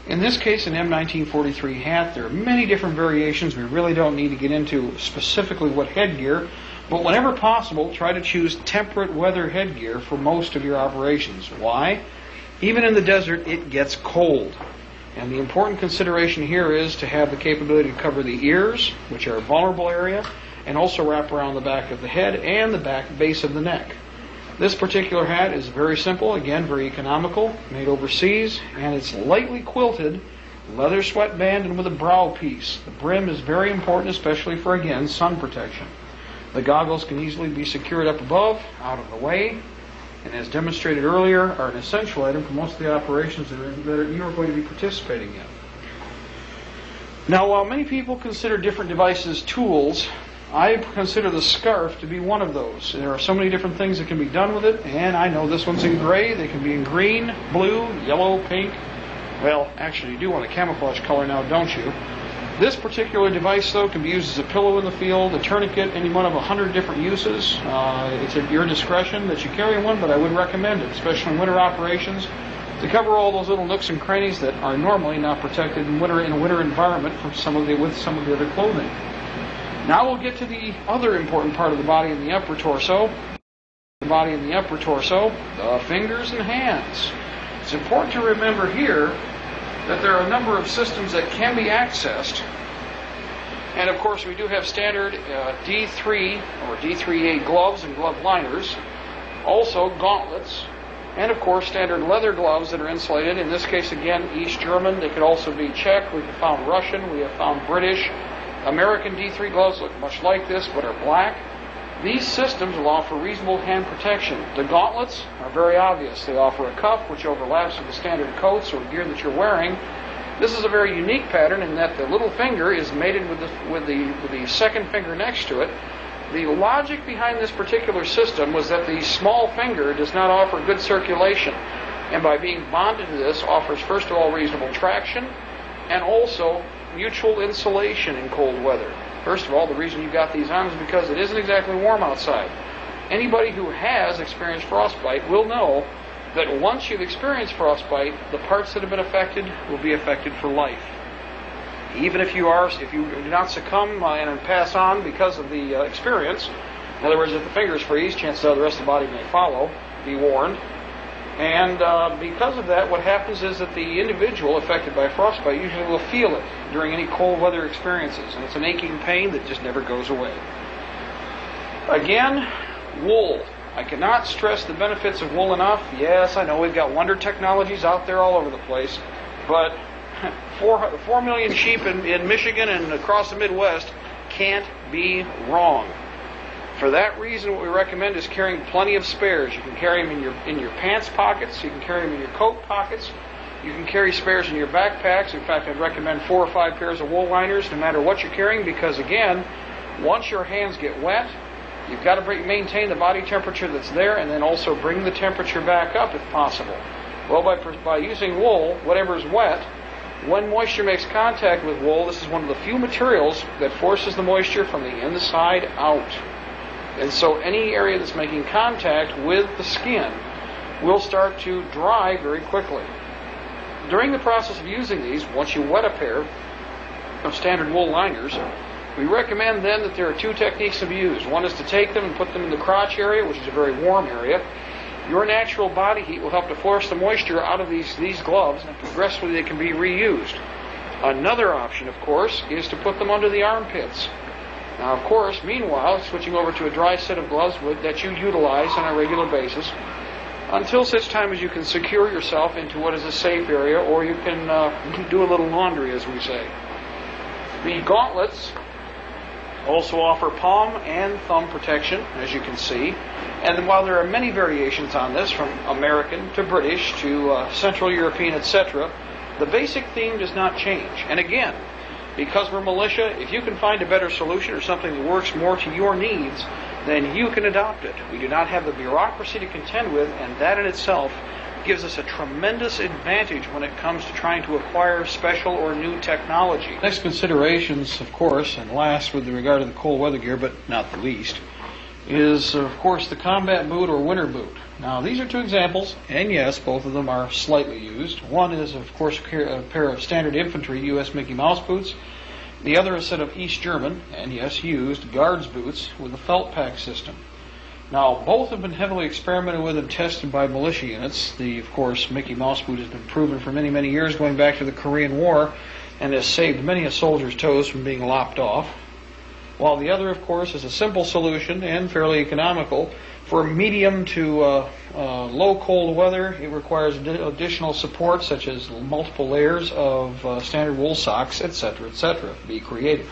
In this case, an M1943 hat, there are many different variations. We really don't need to get into specifically what headgear, but whenever possible, try to choose temperate weather headgear for most of your operations. Why? Even in the desert, it gets cold. And the important consideration here is to have the capability to cover the ears, which are a vulnerable area, and also wrap around the back of the head and the back base of the neck. This particular hat is very simple, again, very economical, made overseas, and it's lightly quilted, leather sweatband, and with a brow piece. The brim is very important, especially for, again, sun protection. The goggles can easily be secured up above, out of the way, and as demonstrated earlier, are an essential item for most of the operations that you are going to be participating in. Now, while many people consider different devices tools, I consider the scarf to be one of those. There are so many different things that can be done with it, and I know this one's in gray. They can be in green, blue, yellow, pink. Well, actually, you do want a camouflage color now, don't you? This particular device, though, can be used as a pillow in the field, a tourniquet, any one of 100 different uses. It's at your discretion that you carry one, but I would recommend it, especially in winter operations, to cover all those little nooks and crannies that are normally not protected in a winter environment with some of the other clothing. Now we'll get to the other important part of the body in the upper torso. The fingers and hands. It's important to remember here that there are a number of systems that can be accessed. And of course we do have standard D3 or D3A gloves and glove liners. Also gauntlets. And of course standard leather gloves that are insulated. In this case again East German. They could also be Czech. We have found Russian. We have found British. American D3 gloves look much like this but are black. These systems allow for reasonable hand protection. The gauntlets are very obvious. They offer a cuff which overlaps with the standard coats or gear that you're wearing. This is a very unique pattern in that the little finger is mated with the second finger next to it. The logic behind this particular system was that the small finger does not offer good circulation, and by being bonded to this offers first of all reasonable traction and also mutual insulation in cold weather. First of all, the reason you got these on is because it isn't exactly warm outside. Anybody who has experienced frostbite will know that once you've experienced frostbite, the parts that have been affected will be affected for life. Even if you do not succumb and pass on because of the experience, in other words, if the fingers freeze, chances are the rest of the body may follow, be warned. And because of that, what happens is that the individual affected by frostbite usually will feel it during any cold weather experiences, and it's an aching pain that just never goes away. Again, wool. I cannot stress the benefits of wool enough. Yes, I know we've got wonder technologies out there all over the place, but 4 million sheep in Michigan and across the Midwest can't be wrong. For that reason, what we recommend is carrying plenty of spares. You can carry them in your pants pockets. You can carry them in your coat pockets. You can carry spares in your backpacks. In fact, I'd recommend 4 or 5 pairs of wool liners no matter what you're carrying because, again, once your hands get wet, you've got to maintain the body temperature that's there and then also bring the temperature back up if possible. Well, by using wool, whatever is wet, when moisture makes contact with wool, this is one of the few materials that forces the moisture from the inside out. And so any area that's making contact with the skin will start to dry very quickly. During the process of using these, once you wet a pair of standard wool liners, we recommend then that there are 2 techniques to be used. One is to take them and put them in the crotch area, which is a very warm area. Your natural body heat will help to force the moisture out of these gloves, and progressively they can be reused. Another option, of course, is to put them under the armpits. Now, of course, meanwhile, switching over to a dry set of gloves that you utilize on a regular basis until such time as you can secure yourself into what is a safe area, or you can do a little laundry, as we say. The gauntlets also offer palm and thumb protection, as you can see. And while there are many variations on this, from American to British to Central European, etc., the basic theme does not change. And again, Because we're militia, if you can find a better solution or something that works more to your needs, then you can adopt it. We do not have the bureaucracy to contend with, and that in itself gives us a tremendous advantage when it comes to trying to acquire special or new technology. Next considerations, of course, and last with regard to the cold weather gear, but not the least, is, of course, the combat boot or winter boot. Now, these are two examples, and yes, both of them are slightly used. One is, of course, a pair of standard infantry U.S. Mickey Mouse boots. The other is a set of East German, and yes, used, Guards boots with a felt pack system. Now, both have been heavily experimented with and tested by militia units. Of course, Mickey Mouse boot has been proven for many, many years, going back to the Korean War, and has saved many a soldier's toes from being lopped off. While the other, of course, is a simple solution and fairly economical. For medium to low cold weather, it requires additional support, such as multiple layers of standard wool socks, etc., etc. Be creative.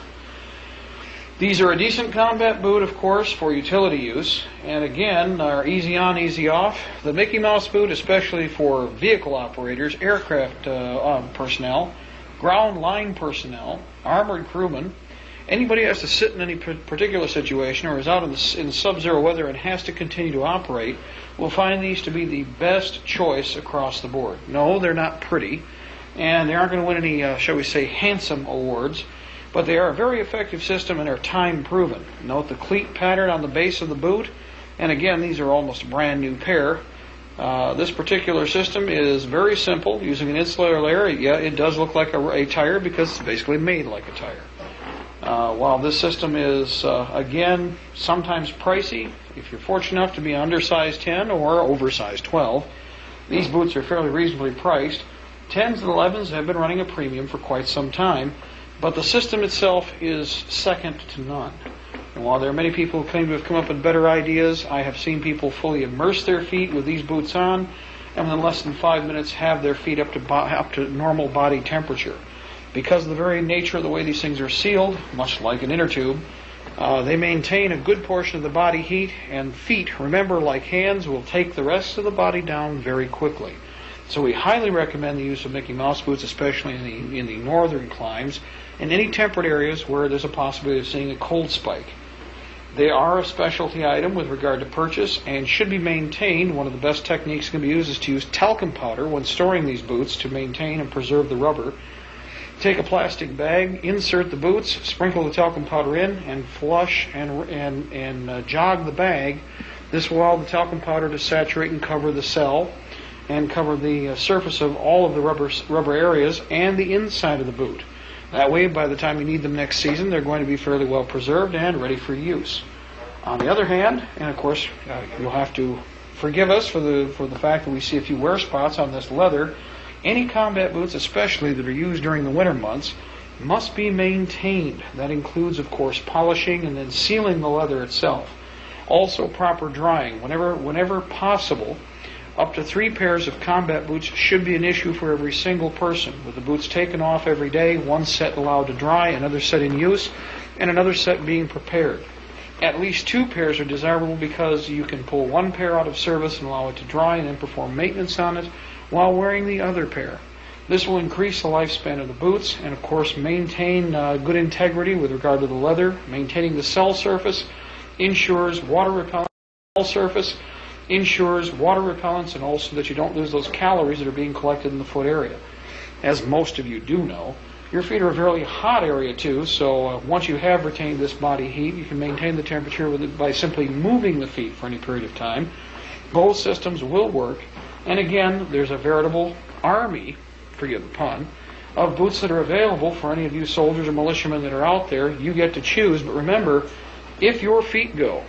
These are a decent combat boot, of course, for utility use, and again, are easy on, easy off. The Mickey Mouse boot, especially for vehicle operators, aircraft personnel, ground line personnel, armored crewmen, anybody who has to sit in any particular situation or is out in sub-zero weather and has to continue to operate will find these to be the best choice across the board. No, they're not pretty, and they aren't going to win any, shall we say, handsome awards, but they are a very effective system and are time-proven. Note the cleat pattern on the base of the boot, and again, these are almost a brand new pair. This particular system is very simple, using an insulator layer. Yeah, it does look like a tire because it's basically made like a tire. While this system is, again, sometimes pricey, if you're fortunate enough to be undersized 10 or oversized 12, these boots are fairly reasonably priced. 10s and 11s have been running a premium for quite some time, but the system itself is second to none. And while there are many people who claim to have come up with better ideas, I have seen people fully immerse their feet with these boots on, and within less than 5 minutes have their feet up to normal body temperature. Because of the very nature of the way these things are sealed, much like an inner tube, they maintain a good portion of the body heat, and feet, remember, like hands, will take the rest of the body down very quickly. So we highly recommend the use of Mickey Mouse boots, especially in the northern climes, in any temperate areas where there's a possibility of seeing a cold spike. They are a specialty item with regard to purchase and should be maintained. One of the best techniques that can be used is to use talcum powder when storing these boots to maintain and preserve the rubber. Take a plastic bag, insert the boots, sprinkle the talcum powder in, and flush and jog the bag. This will allow the talcum powder to saturate and cover the cell and cover the surface of all of the rubber areas and the inside of the boot. That way, by the time you need them next season, they're going to be fairly well preserved and ready for use. On the other hand, and of course, you'll have to forgive us for the fact that we see a few wear spots on this leather, any combat boots, especially that are used during the winter months, must be maintained. That includes, of course, polishing and then sealing the leather itself. Also, proper drying. Whenever possible, up to 3 pairs of combat boots should be an issue for every single person, with the boots taken off every day, one set allowed to dry, another set in use, and another set being prepared. At least 2 pairs are desirable because you can pull 1 pair out of service and allow it to dry and then perform maintenance on it while wearing the other pair. This will increase the lifespan of the boots and, of course, maintain good integrity with regard to the leather. Maintaining the cell surface ensures water repellent and also that you don't lose those calories that are being collected in the foot area. As most of you do know, your feet are a fairly hot area too, so once you have retained this body heat, you can maintain the temperature by simply moving the feet for any period of time. Both systems will work, and again, there's a veritable army, forgive the pun, of boots that are available for any of you soldiers or militiamen that are out there. You get to choose, but remember, if your feet go,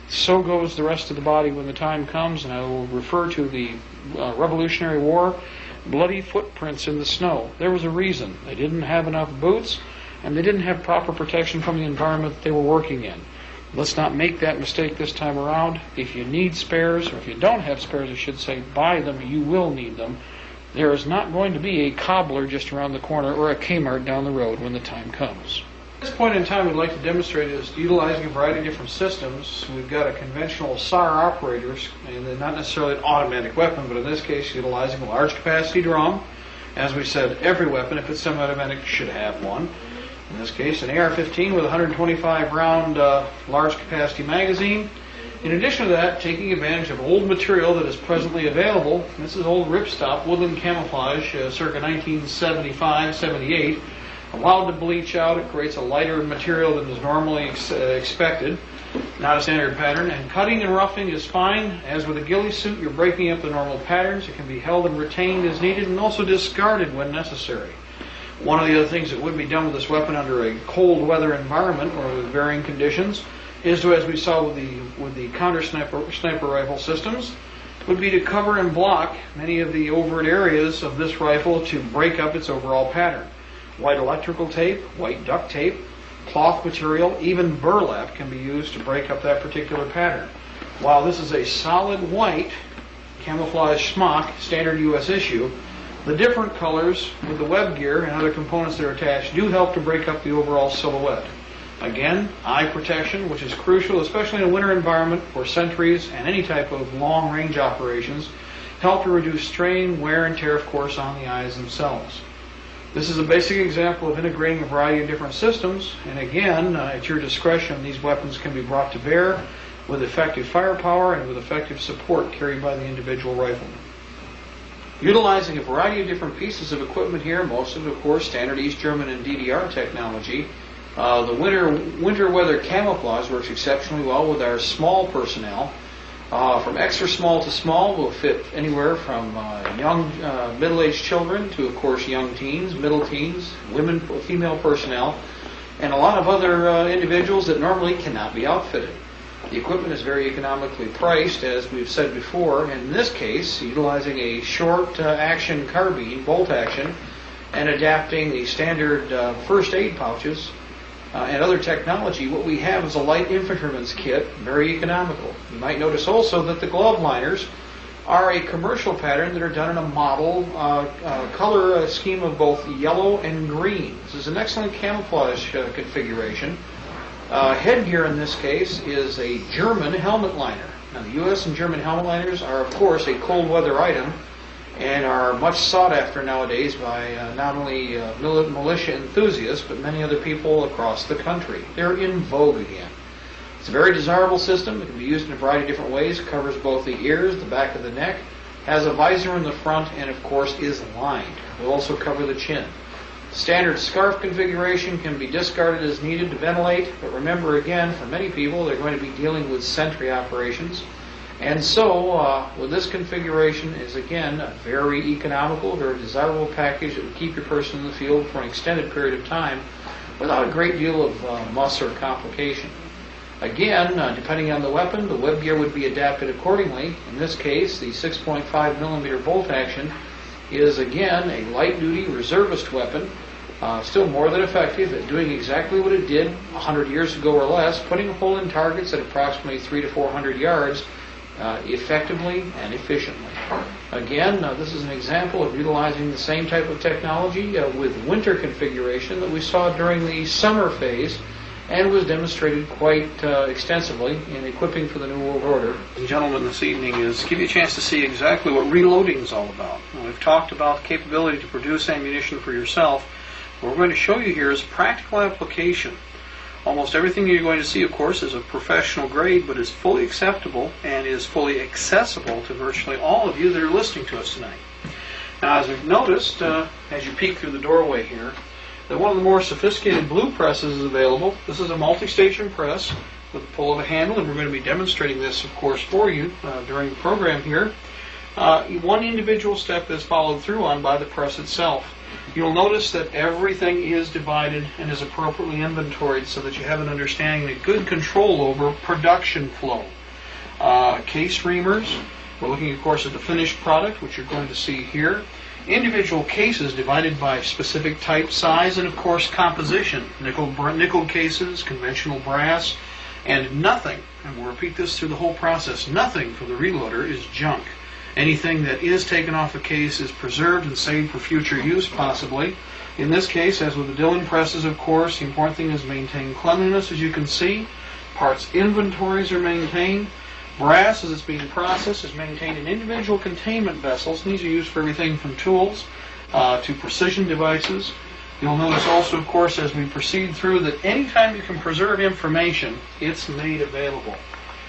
so goes the rest of the body when the time comes, and I will refer to the Revolutionary War, bloody footprints in the snow. There was a reason. They didn't have enough boots, and they didn't have proper protection from the environment that they were working in. Let's not make that mistake this time around. If you need spares, or if you don't have spares, I should say, buy them. You will need them. There is not going to be a cobbler just around the corner or a Kmart down the road when the time comes. At this point in time, we'd like to demonstrate is utilizing a variety of different systems. We've got a conventional SAR operator, and they're not necessarily an automatic weapon, but in this case, utilizing a large capacity drum. As we said, every weapon, if it's semi-automatic, should have one. In this case, an AR-15 with a 125 round large capacity magazine. In addition to that, taking advantage of old material that is presently available, this is old ripstop woodland camouflage, circa 1975-78. Allowed to bleach out, it creates a lighter material than is normally expected, not a standard pattern. And cutting and roughing is fine. As with a ghillie suit, you're breaking up the normal patterns. It can be held and retained as needed, and also discarded when necessary. One of the other things that would be done with this weapon under a cold weather environment or with varying conditions is to, as we saw with the counter sniper rifle systems, would be to cover and block many of the overt areas of this rifle to break up its overall pattern. White electrical tape, white duct tape, cloth material, even burlap can be used to break up that particular pattern. While this is a solid white camouflage smock, standard U.S. issue, the different colors with the web gear and other components that are attached do help to break up the overall silhouette. Again, eye protection, which is crucial, especially in a winter environment where sentries and any type of long-range operations help to reduce strain, wear, and tear, of course, on the eyes themselves. This is a basic example of integrating a variety of different systems, and again, at your discretion, these weapons can be brought to bear with effective firepower and with effective support carried by the individual rifleman. Utilizing a variety of different pieces of equipment here, most of it, of course, standard East German and DDR technology. The winter weather camouflage works exceptionally well with our small personnel. From extra small to small will fit anywhere from young, middle-aged children to, of course, young teens, middle teens, women, female personnel, and a lot of other individuals that normally cannot be outfitted. The equipment is very economically priced, as we've said before. In this case, utilizing a short action carbine, bolt action, and adapting the standard first aid pouches and other technology, what we have is a light infantryman's kit, very economical. You might notice also that the glove liners are a commercial pattern that are done in a model color scheme of both yellow and green. This is an excellent camouflage configuration. Headgear in this case is a German helmet liner. Now, the U.S. and German helmet liners are, of course, a cold weather item and are much sought after nowadays by not only militia enthusiasts, but many other people across the country. They're in vogue again. It's a very desirable system. It can be used in a variety of different ways. It covers both the ears, the back of the neck, has a visor in the front, and of course is lined. It will also cover the chin. Standard scarf configuration can be discarded as needed to ventilate, but remember again, for many people, they're going to be dealing with sentry operations. And so, with this configuration is again a very economical, very desirable package that will keep your person in the field for an extended period of time without a great deal of muss or complication. Again, depending on the weapon, the web gear would be adapted accordingly. In this case, the 6.5 millimeter bolt action is again a light-duty reservist weapon, still more than effective at doing exactly what it did 100 years ago or less, putting a hole in targets at approximately 300 to 400 yards effectively and efficiently. Again, this is an example of utilizing the same type of technology with winter configuration that we saw during the summer phase and was demonstrated quite extensively in equipping for the New World Order. Ladies and gentlemen, this evening is give you a chance to see exactly what reloading is all about. Now, we've talked about the capability to produce ammunition for yourself. What we're going to show you here is practical application. Almost everything you're going to see, of course, is of professional grade, but is fully acceptable and is fully accessible to virtually all of you that are listening to us tonight. Now, as we've noticed, as you peek through the doorway here, that one of the more sophisticated blue presses is available. This is a multi-station press with a pull of a handle, and we're going to be demonstrating this, of course, for you during the program here. One individual step is followed through on by the press itself. You'll notice that everything is divided and is appropriately inventoried so that you have an understanding and good control over production flow. Case reamers, we're looking, of course, at the finished product, which you're going to see here. Individual cases divided by specific type, size, and of course composition. Nickel cases, conventional brass, and nothing, and we'll repeat this through the whole process, nothing for the reloader is junk. Anything that is taken off a case is preserved and saved for future use, possibly. In this case, as with the Dillon presses, of course, the important thing is maintain cleanliness, as you can see. Parts inventories are maintained. Brass, as it's being processed, is maintained in individual containment vessels. These are used for everything from tools to precision devices. You'll notice also, of course, as we proceed through, that anytime you can preserve information, it's made available.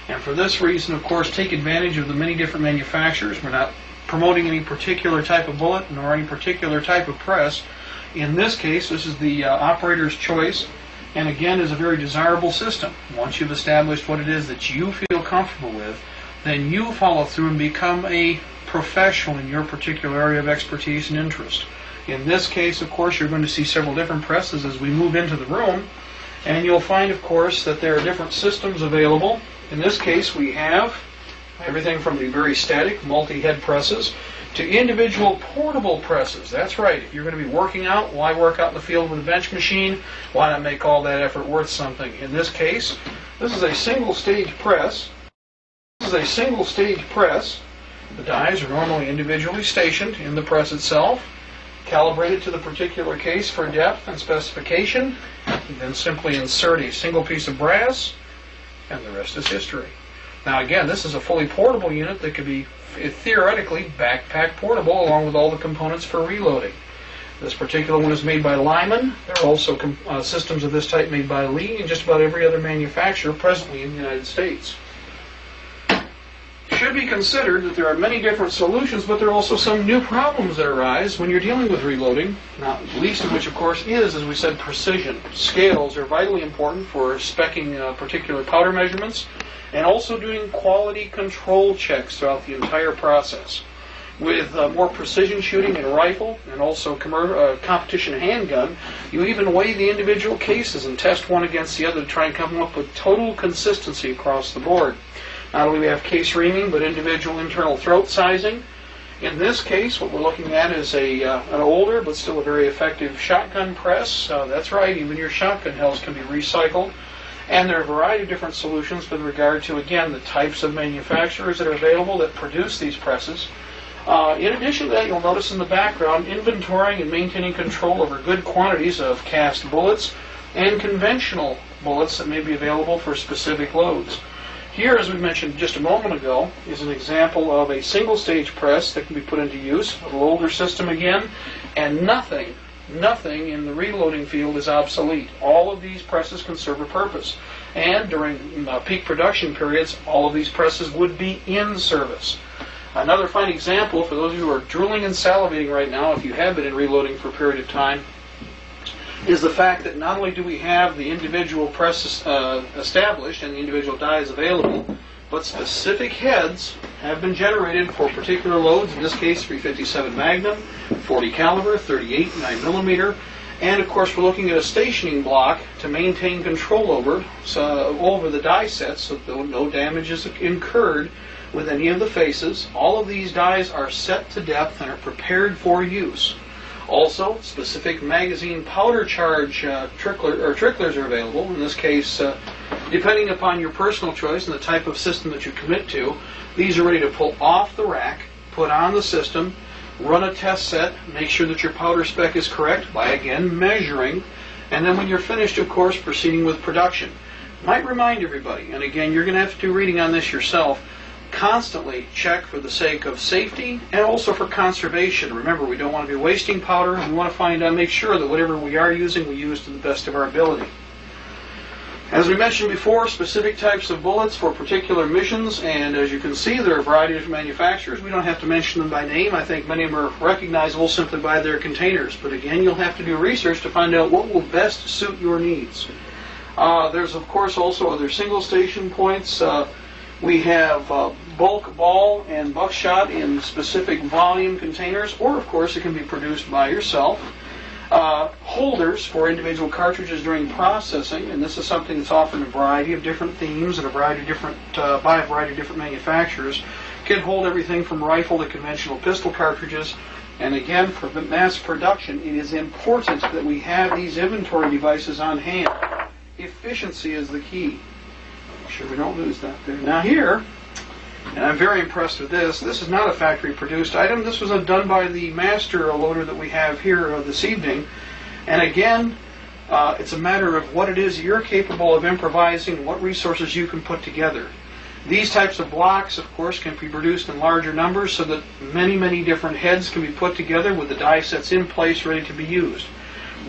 And for this reason, of course, take advantage of the many different manufacturers. We're not promoting any particular type of bullet nor any particular type of press. In this case, this is the operator's choice, and again, is a very desirable system. Once you've established what it is that you feel comfortable with, then you follow through and become a professional in your particular area of expertise and interest. In this case, of course, you're going to see several different presses as we move into the room, and you'll find, of course, that there are different systems available. In this case, we have everything from the very static multi-head presses to individual portable presses. That's right. If you're going to be working out, why work out in the field with a bench machine? Why not make all that effort worth something? In this case, this is a single-stage press. This is a single-stage press. The dies are normally individually stationed in the press itself, calibrated to the particular case for depth and specification, and then simply insert a single piece of brass, and the rest is history. Now again, this is a fully portable unit that could be theoretically backpack portable along with all the components for reloading. This particular one is made by Lyman. There are also systems of this type made by Lee and just about every other manufacturer presently in the United States. It should be considered that there are many different solutions, but there are also some new problems that arise when you're dealing with reloading, not least of which, of course, is, as we said, precision. Scales are vitally important for speccing particular powder measurements and also doing quality control checks throughout the entire process. With more precision shooting in a rifle and also competition handgun, you even weigh the individual cases and test one against the other to try and come up with total consistency across the board. Not only do we have case reaming, but individual internal throat sizing. In this case, what we're looking at is an older but still a very effective shotgun press. That's right, even your shotgun hells can be recycled. And there are a variety of different solutions with regard to, again, the types of manufacturers that are available that produce these presses. In addition to that, you'll notice in the background inventorying and maintaining control over good quantities of cast bullets and conventional bullets that may be available for specific loads. Here, as we mentioned just a moment ago, is an example of a single-stage press that can be put into use, a little older system again, and nothing in the reloading field is obsolete. All of these presses can serve a purpose. And during peak production periods, all of these presses would be in service. Another fine example, for those of you who are drooling and salivating right now, if you have been in reloading for a period of time, is the fact that not only do we have the individual presses established and the individual dies available, but specific heads have been generated for particular loads, in this case 357 Magnum, 40 caliber, 38, 9mm, and of course we're looking at a stationing block to maintain control over the die sets so that no damage is incurred with any of the faces. All of these dies are set to depth and are prepared for use. Also, specific magazine powder charge tricklers are available. In this case, depending upon your personal choice and the type of system that you commit to, these are ready to pull off the rack, put on the system, run a test set, make sure that your powder spec is correct by, again, measuring, and then when you're finished, of course, proceeding with production. Might remind everybody, and again, you're going to have to do reading on this yourself, constantly check for the sake of safety and also for conservation. Remember, we don't want to be wasting powder. We want to make sure that whatever we are using, we use to the best of our ability. As we mentioned before, specific types of bullets for particular missions, and as you can see, there are a variety of manufacturers. We don't have to mention them by name. I think many of them are recognizable simply by their containers. But again, you'll have to do research to find out what will best suit your needs. There's, of course, also other single station points. We have bulk ball and buckshot in specific volume containers, or of course it can be produced by yourself. Holders for individual cartridges during processing, and this is something that's offered in a variety of different themes and by a variety of different manufacturers. Can hold everything from rifle to conventional pistol cartridges. And again, for mass production, it is important that we have these inventory devices on hand. Efficiency is the key. Make sure we don't lose that there. Now here, and I'm very impressed with this, this is not a factory-produced item. This was done by the master loader that we have here this evening. And again, it's a matter of what it is you're capable of improvising, what resources you can put together. These types of blocks, of course, can be produced in larger numbers so that many, many different heads can be put together with the die sets in place ready to be used.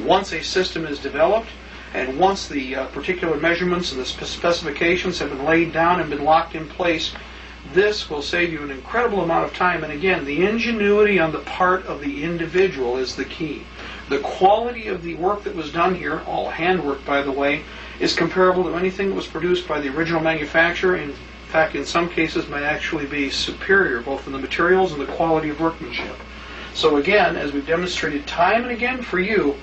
Once a system is developed, and once the particular measurements and the specifications have been laid down and been locked in place, this will save you an incredible amount of time. And again, the ingenuity on the part of the individual is the key. The quality of the work that was done here, all handwork by the way, is comparable to anything that was produced by the original manufacturer. In fact, in some cases might actually be superior, both in the materials and the quality of workmanship. So again, as we've demonstrated time and again for you,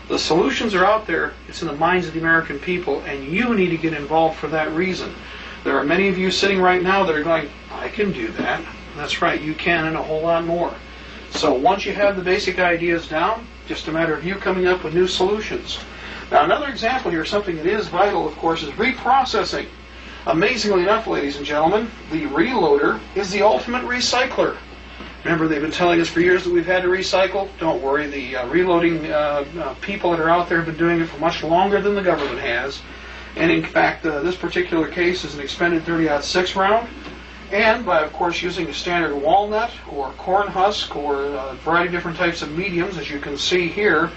the solutions are out there. It's in the minds of the American people, and you need to get involved for that reason. There are many of you sitting right now that are going, I can do that. That's right, you can, and a whole lot more. So once you have the basic ideas down, just a matter of you coming up with new solutions. Now another example here, something that is vital, of course, is reprocessing. Amazingly enough, ladies and gentlemen, the reloader is the ultimate recycler. Remember, they've been telling us for years that we've had to recycle. Don't worry, the reloading people that are out there have been doing it for much longer than the government has. And in fact, this particular case is an expended .30-06 round. And by, of course, using a standard walnut or corn husk or a variety of different types of mediums, as you can see here,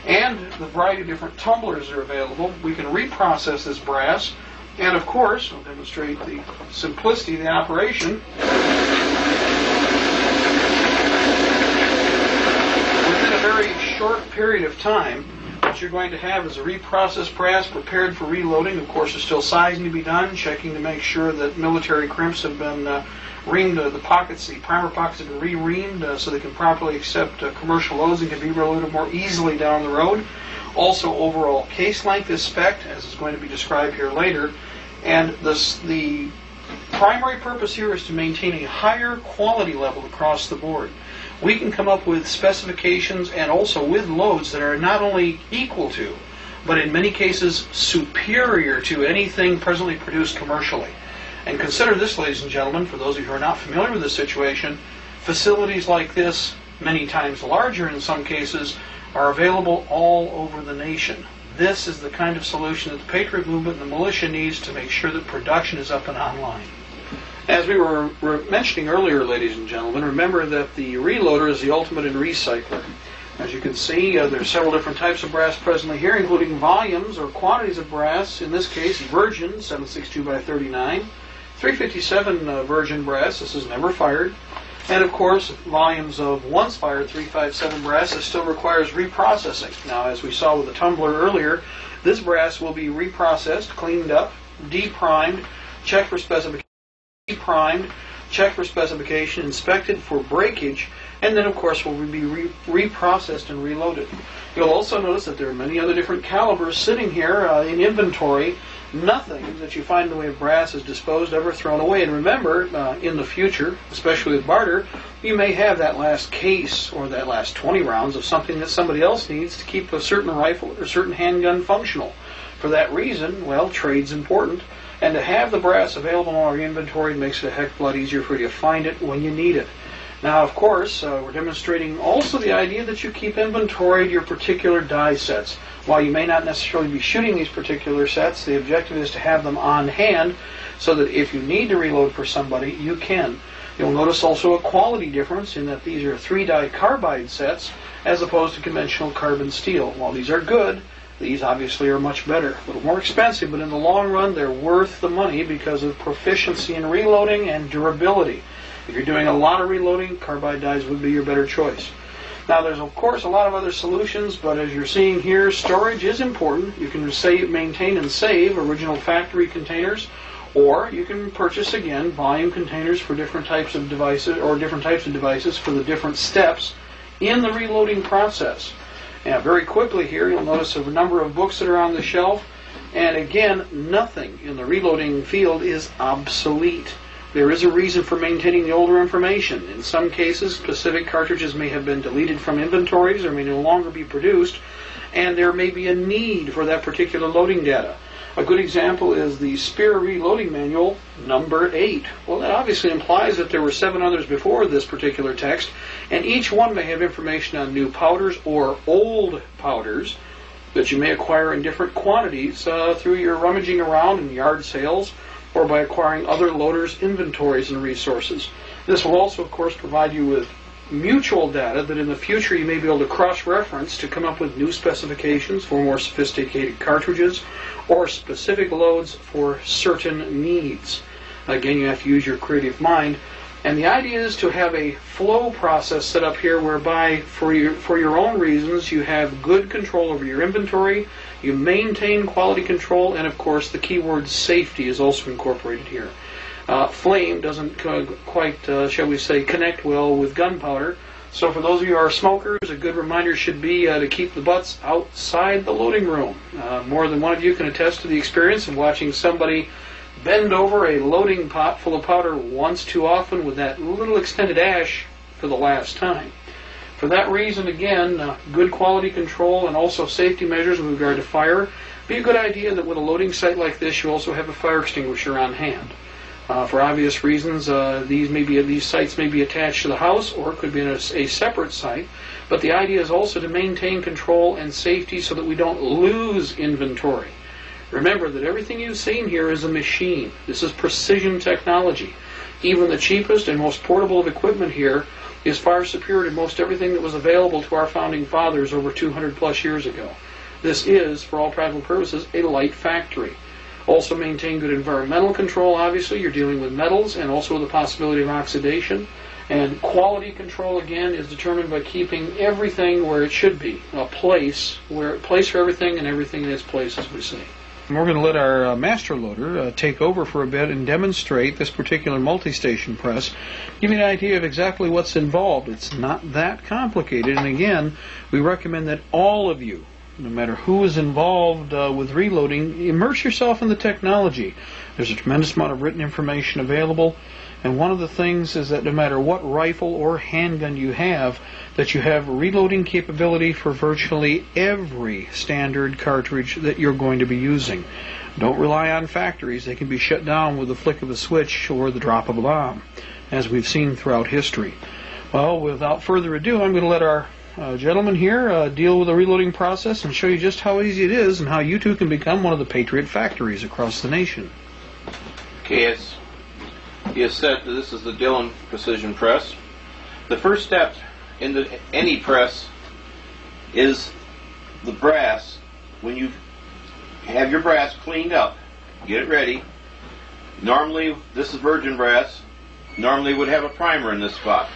and the variety of different tumblers that are available, we can reprocess this brass. And of course, I'll demonstrate the simplicity of the operation. Within a very short period of time, what you're going to have is a reprocessed brass prepared for reloading. Of course, there's still sizing to be done, checking to make sure that military crimps have been reamed, the pockets, the primer pockets have been re-reamed so they can properly accept commercial loads and can be reloaded more easily down the road. Also, overall case length is spec'd, as is going to be described here later. And the primary purpose here is to maintain a higher quality level across the board. We can come up with specifications and also with loads that are not only equal to, but in many cases superior to anything presently produced commercially. And consider this, ladies and gentlemen, for those of you who are not familiar with this situation, facilities like this, many times larger in some cases, are available all over the nation. This is the kind of solution that the Patriot Movement and the militia needs to make sure that production is up and online. As we were mentioning earlier, ladies and gentlemen, remember that the reloader is the ultimate in recycler. As you can see, there are several different types of brass presently here, including volumes or quantities of brass. In this case, virgin 762x39, 357 virgin brass. This is never fired. And of course, volumes of once fired 357 brass. This still requires reprocessing. Now, as we saw with the tumbler earlier, this brass will be reprocessed, cleaned up, deprimed, checked for specification, primed, checked for specification, inspected for breakage, and then of course will be reprocessed and reloaded. You'll also notice that there are many other different calibers sitting here in inventory. Nothing that you find in the way of brass is disposed of or thrown away. And remember, in the future, especially with barter, you may have that last case or that last 20 rounds of something that somebody else needs to keep a certain rifle or certain handgun functional. For that reason, well, trade's important. And to have the brass available in our inventory makes it a heck of a lot easier for you to find it when you need it. Now, of course, we're demonstrating also the idea that you keep inventory of your particular die sets. While you may not necessarily be shooting these particular sets, the objective is to have them on hand so that if you need to reload for somebody, you can. You'll notice also a quality difference in that these are 3-die carbide sets as opposed to conventional carbon steel. While these are good, these obviously are much better. A little more expensive, but in the long run, they're worth the money because of proficiency in reloading and durability. If you're doing a lot of reloading, carbide dies would be your better choice. Now, there's, of course, a lot of other solutions, but as you're seeing here, storage is important. You can maintain and save original factory containers, or you can purchase, again, volume containers for different types of devices, or different types of devices for the different steps in the reloading process. Now, very quickly here, you'll notice a number of books that are on the shelf, and again, nothing in the reloading field is obsolete. There is a reason for maintaining the older information. In some cases, specific cartridges may have been deleted from inventories or may no longer be produced, and there may be a need for that particular loading data. A good example is the Speer Reloading Manual, number 8. Well, that obviously implies that there were 7 others before this particular text, and each one may have information on new powders or old powders that you may acquire in different quantities through your rummaging around in yard sales, or by acquiring other loaders' inventories and resources. This will also, of course, provide you with mutual data that in the future you may be able to cross-reference to come up with new specifications for more sophisticated cartridges or specific loads for certain needs. Again, you have to use your creative mind. And the idea is to have a flow process set up here whereby for your own reasons you have good control over your inventory, you maintain quality control, and of course the keyword safety is also incorporated here. Flame doesn't quite, shall we say, connect well with gunpowder. So for those of you who are smokers, a good reminder should be to keep the butts outside the loading room. More than one of you can attest to the experience of watching somebody bend over a loading pot full of powder once too often with that little extended ash for the last time. For that reason, again, good quality control and also safety measures with regard to fire. Be a good idea that with a loading site like this, you also have a fire extinguisher on hand. For obvious reasons, these sites may be attached to the house or it could be in a separate site. But the idea is also to maintain control and safety so that we don't lose inventory. Remember that everything you've seen here is a machine. This is precision technology. Even the cheapest and most portable of equipment here is far superior to most everything that was available to our founding fathers over 200 plus years ago. This is, for all practical purposes, a light factory. Also maintain good environmental control, obviously. You're dealing with metals and also with the possibility of oxidation. And quality control, again, is determined by keeping everything where it should be. A place for everything and everything in its place, as we say. And we're going to let our master loader take over for a bit and demonstrate this particular multi-station press. Give you an idea of exactly what's involved. It's not that complicated. And again, we recommend that all of you, no matter who is involved with reloading, immerse yourself in the technology. There's a tremendous amount of written information available. And one of the things is that no matter what rifle or handgun you have, that you have reloading capability for virtually every standard cartridge that you're going to be using. Don't rely on factories. They can be shut down with the flick of a switch or the drop of a bomb, as we've seen throughout history. Well, without further ado, I'm going to let our gentleman here deal with the reloading process and show you just how easy it is and how you too can become one of the Patriot factories across the nation. Okay, as he has said, this is the Dillon Precision Press. The first step in any press is the brass. When you have your brass cleaned up, get it ready. Normally, this is virgin brass. Normally would have a primer in this spot.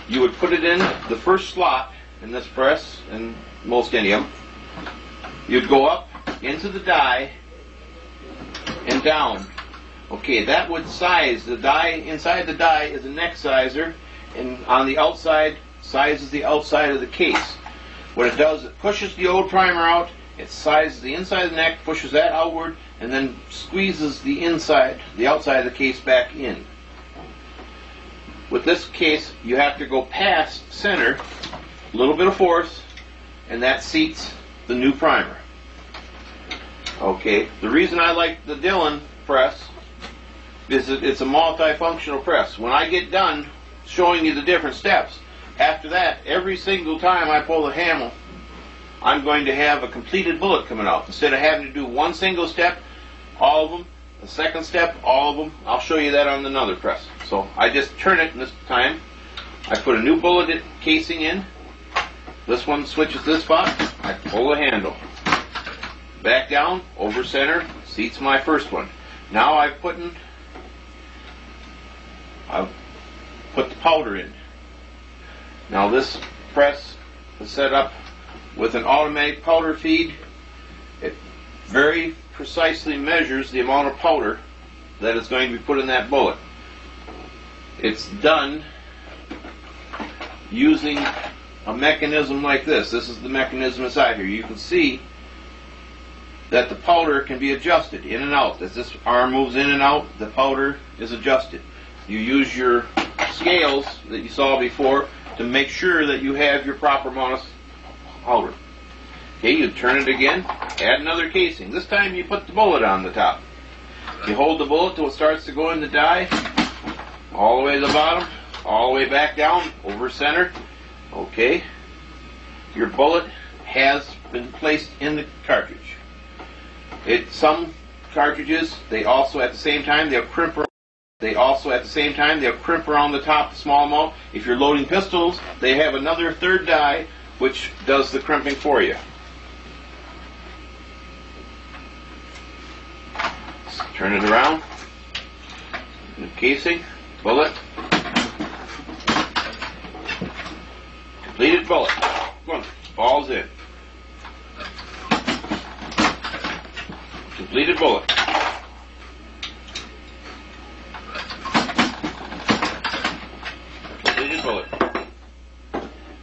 You would put it in the first slot in this press, and most any of them. You'd go up into the die and down. Okay, that would size the die. Inside the die is a neck sizer, and on the outside sizes the outside of the case. What it does, it pushes the old primer out, it sizes the inside of the neck, pushes that outward, and then squeezes the outside of the case back in. With this case, you have to go past center, a little bit of force, and that seats the new primer. Okay, the reason I like the Dillon press is that it's a multifunctional press. When I get done showing you the different steps, after that, every single time I pull the handle, I'm going to have a completed bullet coming out. Instead of having to do one single step, all of them, the second step, all of them, I'll show you that on another press. So I just turn it this time. I put a new bullet casing in. This one switches this spot. I pull the handle. Back down, over center, seats my first one. Now I've put the powder in. Now this press is set up with an automatic powder feed. It very precisely measures the amount of powder that is going to be put in that bullet. It's done using a mechanism like this. This is the mechanism inside here. You can see that the powder can be adjusted in and out. As this arm moves in and out, the powder is adjusted. You use your scales that you saw before to make sure that you have your proper amount of powder. Okay, you turn it again, add another casing. This time you put the bullet on the top. You hold the bullet till it starts to go in the die, all the way to the bottom, all the way back down, over center. Okay, your bullet has been placed in the cartridge. Some cartridges, they also at the same time, they'll crimp They also, at the same time, they'll crimp around the top a small amount. If you're loading pistols, they have another third die which does the crimping for you. Turn it around. The casing, bullet, completed bullet. Come on, balls in. Completed bullet. Completed bullet.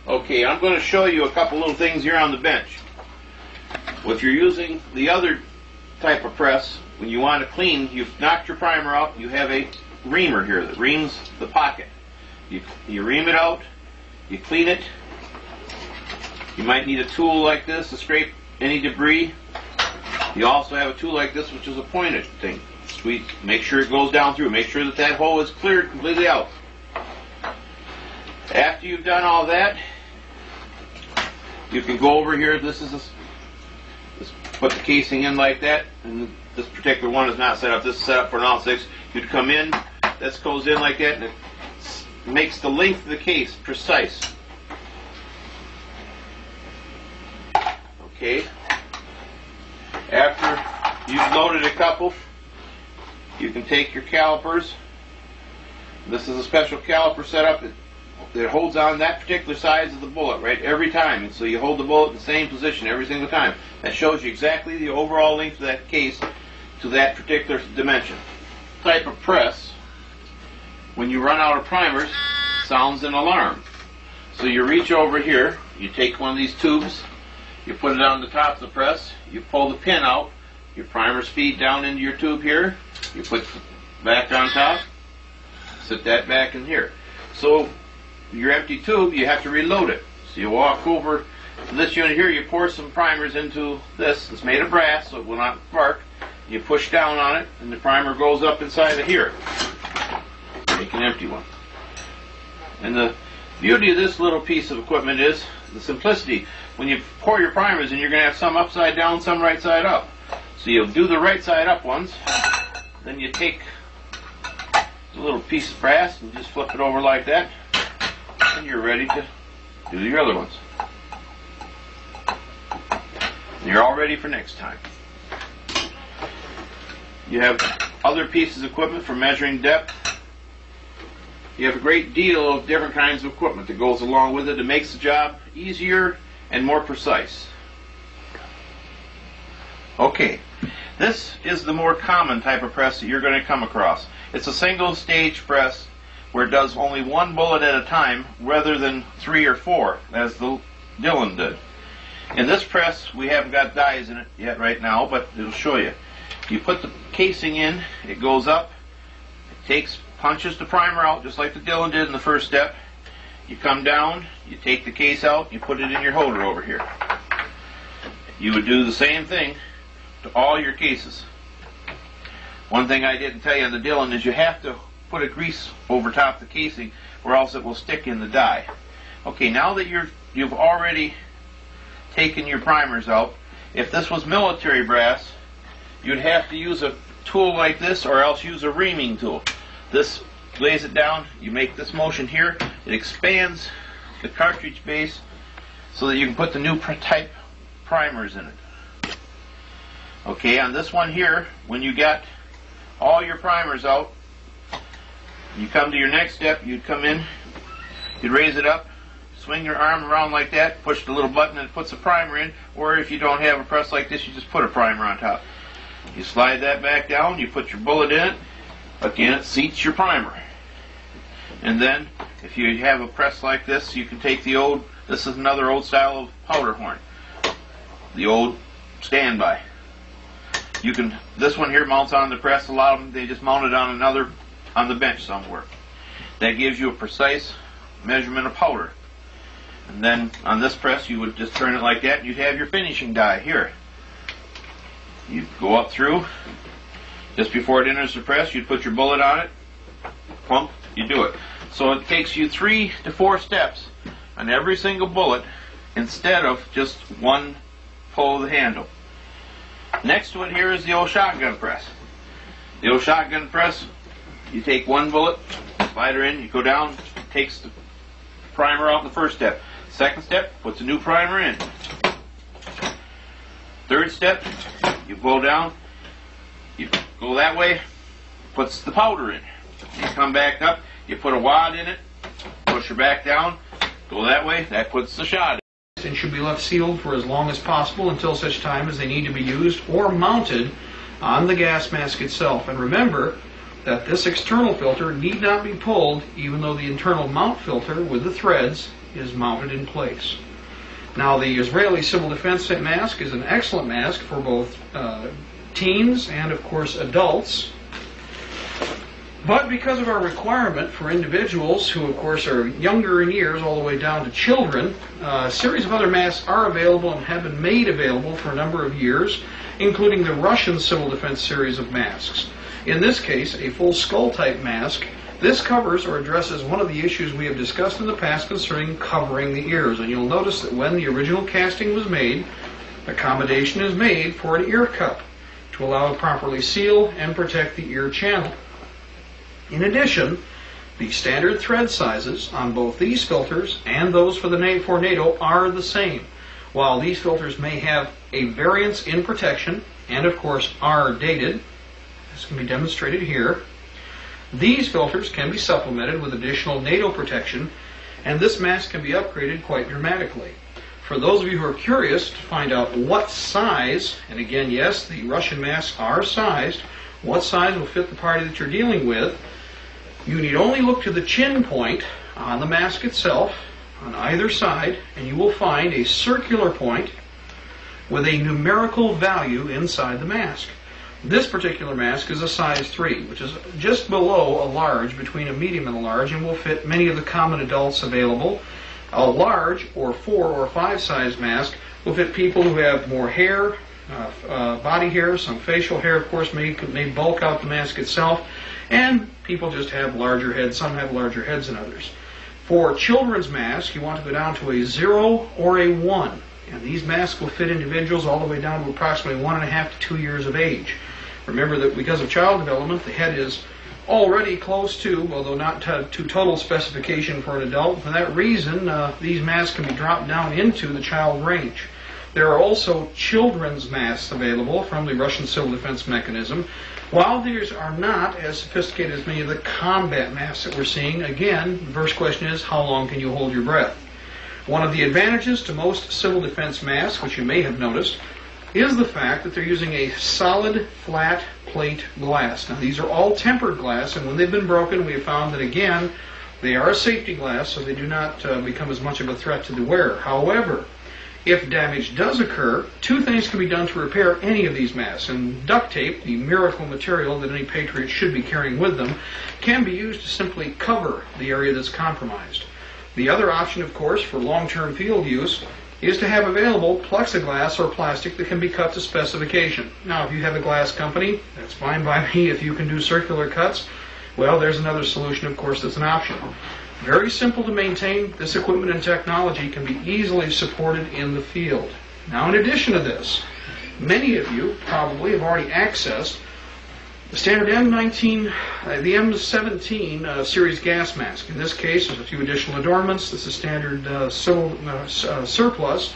Okay, I'm going to show you a couple little things here on the bench. If you're using the other type of press, when you want to clean, you've knocked your primer out, you have a reamer here that reams the pocket. You ream it out, you clean it. You might need a tool like this to scrape any debris. You also have a tool like this, which is a pointed thing. Make sure it goes down through. Make sure that that hole is cleared completely out. After you've done all that, you can go over here. Put the casing in like that, and this particular one is not set up. This is set up for an alt 6. You'd come in, this goes in like that, and it makes the length of the case precise. Okay. After you've loaded a couple, you can take your calipers. This is a special caliper setup that holds on that particular size of the bullet, right, every time. And so you hold the bullet in the same position every single time. That shows you exactly the overall length of that case to that particular dimension. Type of press, when you run out of primers, sounds an alarm. So you reach over here, you take one of these tubes, you put it on the top of the press, you pull the pin out, your primers feed down into your tube here, you put back on top, sit that back in here. So your empty tube, you have to reload it. So you walk over to this unit here, you pour some primers into this. It's made of brass, so it will not spark. You push down on it, and the primer goes up inside of here. Make an empty one. And the beauty of this little piece of equipment is the simplicity. When you pour your primers in, you're going to have some upside down, some right side up. So you'll do the right side up ones, then you take a little piece of brass and just flip it over like that, and you're ready to do your other ones. And you're all ready for next time. You have other pieces of equipment for measuring depth. You have a great deal of different kinds of equipment that goes along with it. It makes the job easier and more precise. Okay, this is the more common type of press that you're going to come across. It's a single stage press where it does only one bullet at a time rather than 3 or 4 as the Dillon did. In this press, we haven't got dies in it yet right now, but it'll show you. You put the casing in, it goes up, it punches the primer out just like the Dillon did in the first step. You come down, you take the case out, you put it in your holder over here. You would do the same thing to all your cases. One thing I didn't tell you on the Dillon is you have to put a grease over top the casing or else it will stick in the die. Okay, now that you've already taken your primers out, if this was military brass, you'd have to use a tool like this or else use a reaming tool. This lays it down, you make this motion here, it expands the cartridge base so that you can put the new type primers in it. Okay, on this one here, when you got all your primers out, you come to your next step, you'd come in, you'd raise it up, swing your arm around like that, push the little button and it puts a primer in, or if you don't have a press like this, you just put a primer on top. You slide that back down, you put your bullet in it, again it seats your primer. And then, if you have a press like this, you can take the old, this is another old style of powder horn, the old standby. This one here mounts on the press, a lot of them, they just mount it on the bench somewhere. That gives you a precise measurement of powder. And then on this press, you would just turn it like that, and you'd have your finishing die here. You'd go up through, just before it enters the press, you'd put your bullet on it, plump, you do it. So it takes you 3 to 4 steps on every single bullet instead of just one pull of the handle. Next to it here is the old shotgun press. The old shotgun press, You take one bullet, slide her in, you go down, takes the primer out in the first step. Second step, puts a new primer in. Third step, you blow down, you go that way, puts the powder in. You come back up, you put a wad in it, push her back down, go that way, that puts the shot in. And should be left sealed for as long as possible until such time as they need to be used or mounted on the gas mask itself. And remember that this external filter need not be pulled even though the internal mount filter with the threads is mounted in place. Now, the Israeli Civil Defense mask is an excellent mask for both teens and, of course, adults. But because of our requirement for individuals who, of course, are younger in years all the way down to children, a series of other masks are available and have been made available for a number of years, including the Russian Civil Defense series of masks. In this case, a full skull-type mask. This covers or addresses one of the issues we have discussed in the past concerning covering the ears. And you'll notice that when the original casting was made, accommodation is made for an ear cup to allow it properly seal and protect the ear channel. In addition, the standard thread sizes on both these filters and those for NATO are the same. While these filters may have a variance in protection and, of course, are dated, this can be demonstrated here, these filters can be supplemented with additional NATO protection, and this mask can be upgraded quite dramatically. For those of you who are curious to find out what size, and again, yes, the Russian masks are sized, what size will fit the party that you're dealing with, you need only look to the chin point on the mask itself, on either side, and you will find a circular point with a numerical value inside the mask. This particular mask is a size 3, which is just below a large, between a medium and a large, and will fit many of the common adults available. A large, or 4 or 5 size mask, will fit people who have more hair, body hair, some facial hair, of course, may bulk out the mask itself, and people just have larger heads. Some have larger heads than others. For children's masks, you want to go down to a 0 or a 1, and these masks will fit individuals all the way down to approximately 1.5 to 2 years of age. Remember that because of child development, the head is already close to, although not to total specification for an adult. For that reason, these masks can be dropped down into the child range. There are also children's masks available from the Russian Civil Defense mechanism. While these are not as sophisticated as many of the combat masks that we're seeing, again, the first question is, how long can you hold your breath? One of the advantages to most civil defense masks, which you may have noticed, is the fact that they're using a solid, flat plate glass. Now, these are all tempered glass, and when they've been broken, we have found that, again, they are a safety glass, so they do not become as much of a threat to the wearer. However, if damage does occur, 2 things can be done to repair any of these masks. And duct tape, the miracle material that any patriot should be carrying with them, can be used to simply cover the area that's compromised. The other option, of course, for long-term field use is to have available plexiglass or plastic that can be cut to specification. Now, if you have a glass company, that's fine by me. If you can do circular cuts, well, there's another solution, of course, that's an option. Very simple to maintain. This equipment and technology can be easily supported in the field. Now, in addition to this, many of you probably have already accessed the standard the M17 series gas mask. In this case, there's a few additional adornments. This is standard surplus.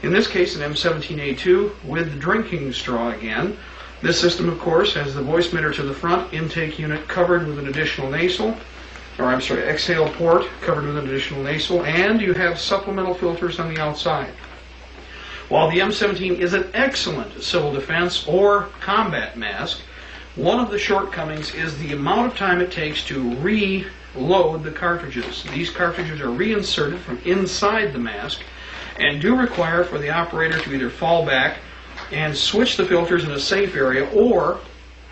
In this case, an M17A2 with the drinking straw again. This system, of course, has the voice emitter to the front, intake unit covered with an additional exhale port covered with an additional nasal, and you have supplemental filters on the outside. While the M17 is an excellent civil defense or combat mask, one of the shortcomings is the amount of time it takes to reload the cartridges. These cartridges are reinserted from inside the mask and do require for the operator to either fall back and switch the filters in a safe area, or,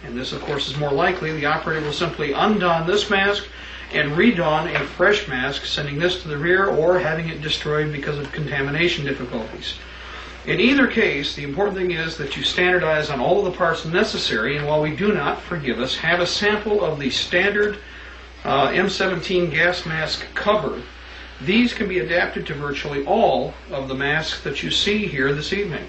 and this of course is more likely, the operator will simply undon this mask and redon a fresh mask, sending this to the rear or having it destroyed because of contamination difficulties. In either case, the important thing is that you standardize on all of the parts necessary, and while we do not, forgive us, have a sample of the standard M17 gas mask cover, these can be adapted to virtually all of the masks that you see here this evening.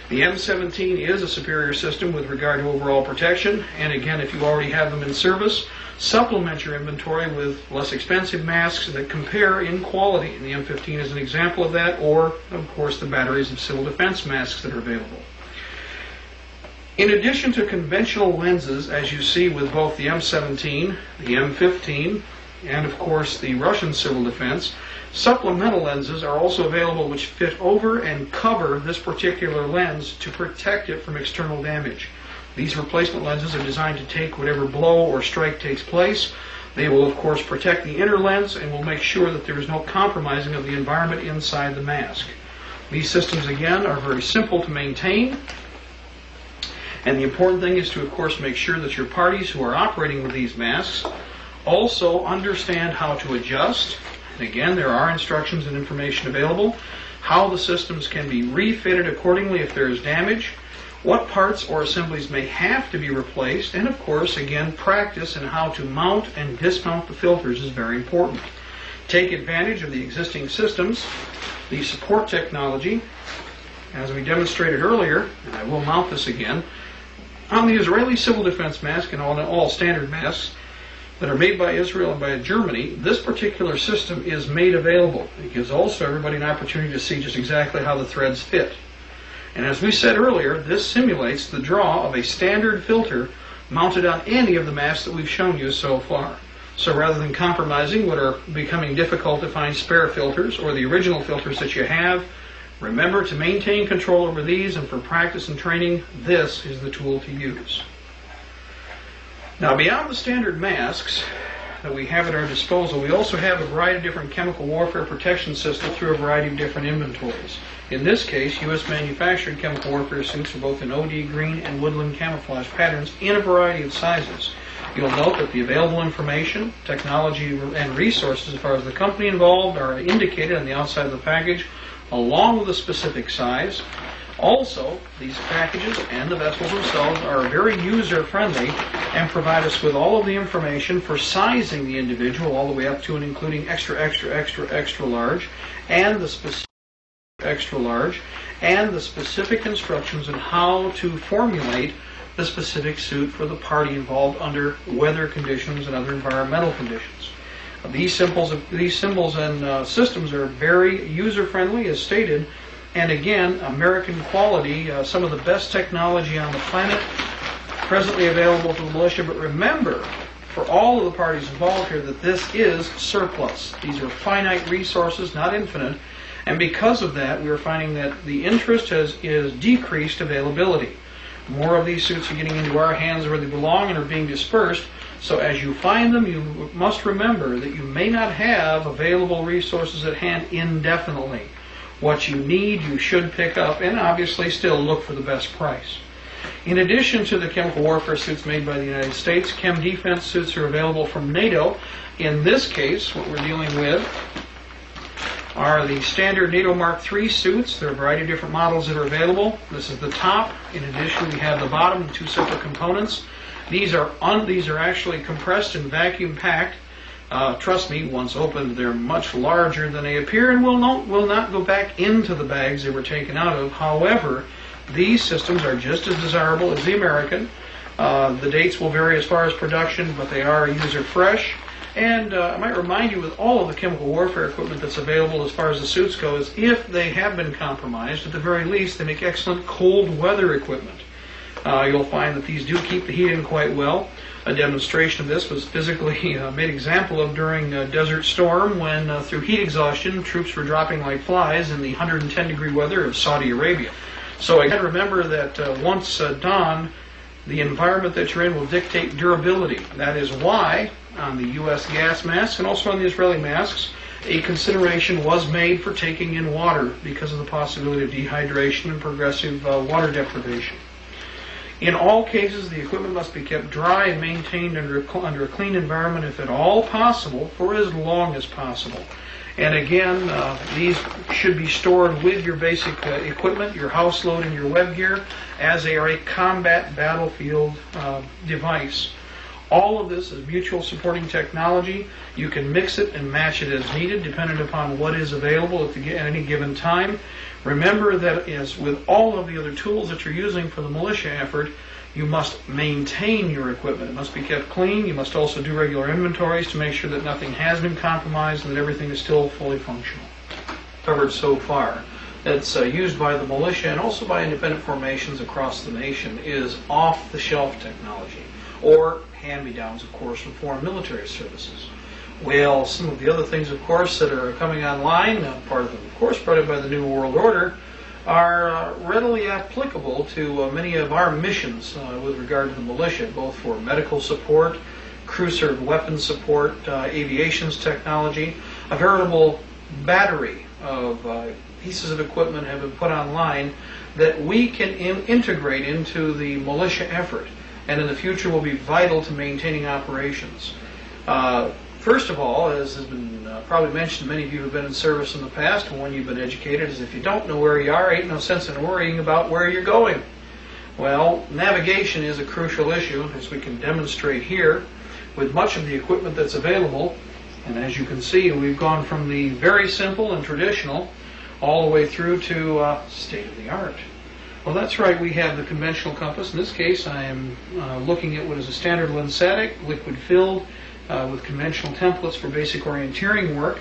The M17 is a superior system with regard to overall protection, and again, if you already have them in service, supplement your inventory with less expensive masks that compare in quality. And the M15 is an example of that, or, of course, the batteries of civil defense masks that are available. In addition to conventional lenses, as you see with both the M17, the M15, and, of course, the Russian civil defense, supplemental lenses are also available which fit over and cover this particular lens to protect it from external damage. These replacement lenses are designed to take whatever blow or strike takes place. They will, of course, protect the inner lens and will make sure that there is no compromising of the environment inside the mask. These systems, again, are very simple to maintain. And the important thing is to, of course, make sure that your parties who are operating with these masks also understand how to adjust. And again, there are instructions and information available, how the systems can be refitted accordingly if there is damage, what parts or assemblies may have to be replaced, and of course, again, practice in how to mount and dismount the filters is very important. Take advantage of the existing systems, the support technology, as we demonstrated earlier, and I will mount this again, on the Israeli civil defense mask and on all standard masks that are made by Israel and by Germany, this particular system is made available. It gives also everybody an opportunity to see just exactly how the threads fit. And as we said earlier, this simulates the draw of a standard filter mounted on any of the masks that we've shown you so far. So rather than compromising what are becoming difficult to find spare filters or the original filters that you have, remember to maintain control over these, and for practice and training, this is the tool to use. Now, beyond the standard masks that we have at our disposal, we also have a variety of different chemical warfare protection systems through a variety of different inventories. In this case, U.S. manufactured chemical warfare suits are both in OD green and woodland camouflage patterns in a variety of sizes. You'll note that the available information, technology, and resources as far as the company involved are indicated on the outside of the package, along with a specific size. Also, these packages and the vessels themselves are very user-friendly and provide us with all of the information for sizing the individual all the way up to and including extra, extra, extra, extra large, and the specific extra large, and the specific instructions on how to formulate the specific suit for the party involved under weather conditions and other environmental conditions. These symbols and systems are very user-friendly, as stated, and again, American quality, some of the best technology on the planet, presently available to the militia. But remember, for all of the parties involved here, that this is surplus. These are finite resources, not infinite, and because of that, we are finding that the interest is decreased availability. More of these suits are getting into our hands where they belong and are being dispersed. So as you find them, you must remember that you may not have available resources at hand indefinitely. What you need, you should pick up, and obviously still look for the best price. In addition to the chemical warfare suits made by the United States, chem defense suits are available from NATO. In this case, what we're dealing with are the standard NATO Mark III suits. There are a variety of different models that are available. This is the top. In addition, we have the bottom and two separate components. These are actually compressed and vacuum packed. Trust me, once opened, they're much larger than they appear and will not go back into the bags they were taken out of. However, these systems are just as desirable as the American. The dates will vary as far as production, but they are user fresh. And I might remind you, with all of the chemical warfare equipment that's available as far as the suits go, is if they have been compromised, at the very least, they make excellent cold weather equipment. You'll find that these do keep the heat in quite well. A demonstration of this was physically made example of during Desert Storm when, through heat exhaustion, troops were dropping like flies in the 110-degree weather of Saudi Arabia. So again, remember that once donned, the environment that you're in will dictate durability. That is why, on the U.S. gas masks and also on the Israeli masks, a consideration was made for taking in water because of the possibility of dehydration and progressive water deprivation. In all cases, the equipment must be kept dry and maintained under a clean environment, if at all possible, for as long as possible. And again, these should be stored with your basic equipment, your house load, and your web gear, as they are a combat battlefield device. All of this is mutual supporting technology. You can mix it and match it as needed, depending upon what is available at any given time. Remember that, as with all of the other tools that you're using for the militia effort, you must maintain your equipment. It must be kept clean. You must also do regular inventories to make sure that nothing has been compromised and that everything is still fully functional. Covered so far. That's used by the militia and also by independent formations across the nation is off-the-shelf technology, or hand-me-downs, of course, from foreign military services. Well, some of the other things, of course, that are coming online, part of them, of course, brought in by the New World Order, are readily applicable to many of our missions with regard to the militia, both for medical support, crew-served weapons support, aviation's technology. A veritable battery of pieces of equipment have been put online that we can integrate into the militia effort, and in the future will be vital to maintaining operations. First of all, as has been probably mentioned, many of you have been in service in the past, and when you've been educated, is if you don't know where you are, ain't no sense in worrying about where you're going. Well, navigation is a crucial issue, as we can demonstrate here with much of the equipment that's available. And as you can see, we've gone from the very simple and traditional all the way through to state-of-the-art. Well, that's right, we have the conventional compass. In this case, I am looking at what is a standard Lensatic, liquid-filled, with conventional templates for basic orienteering work.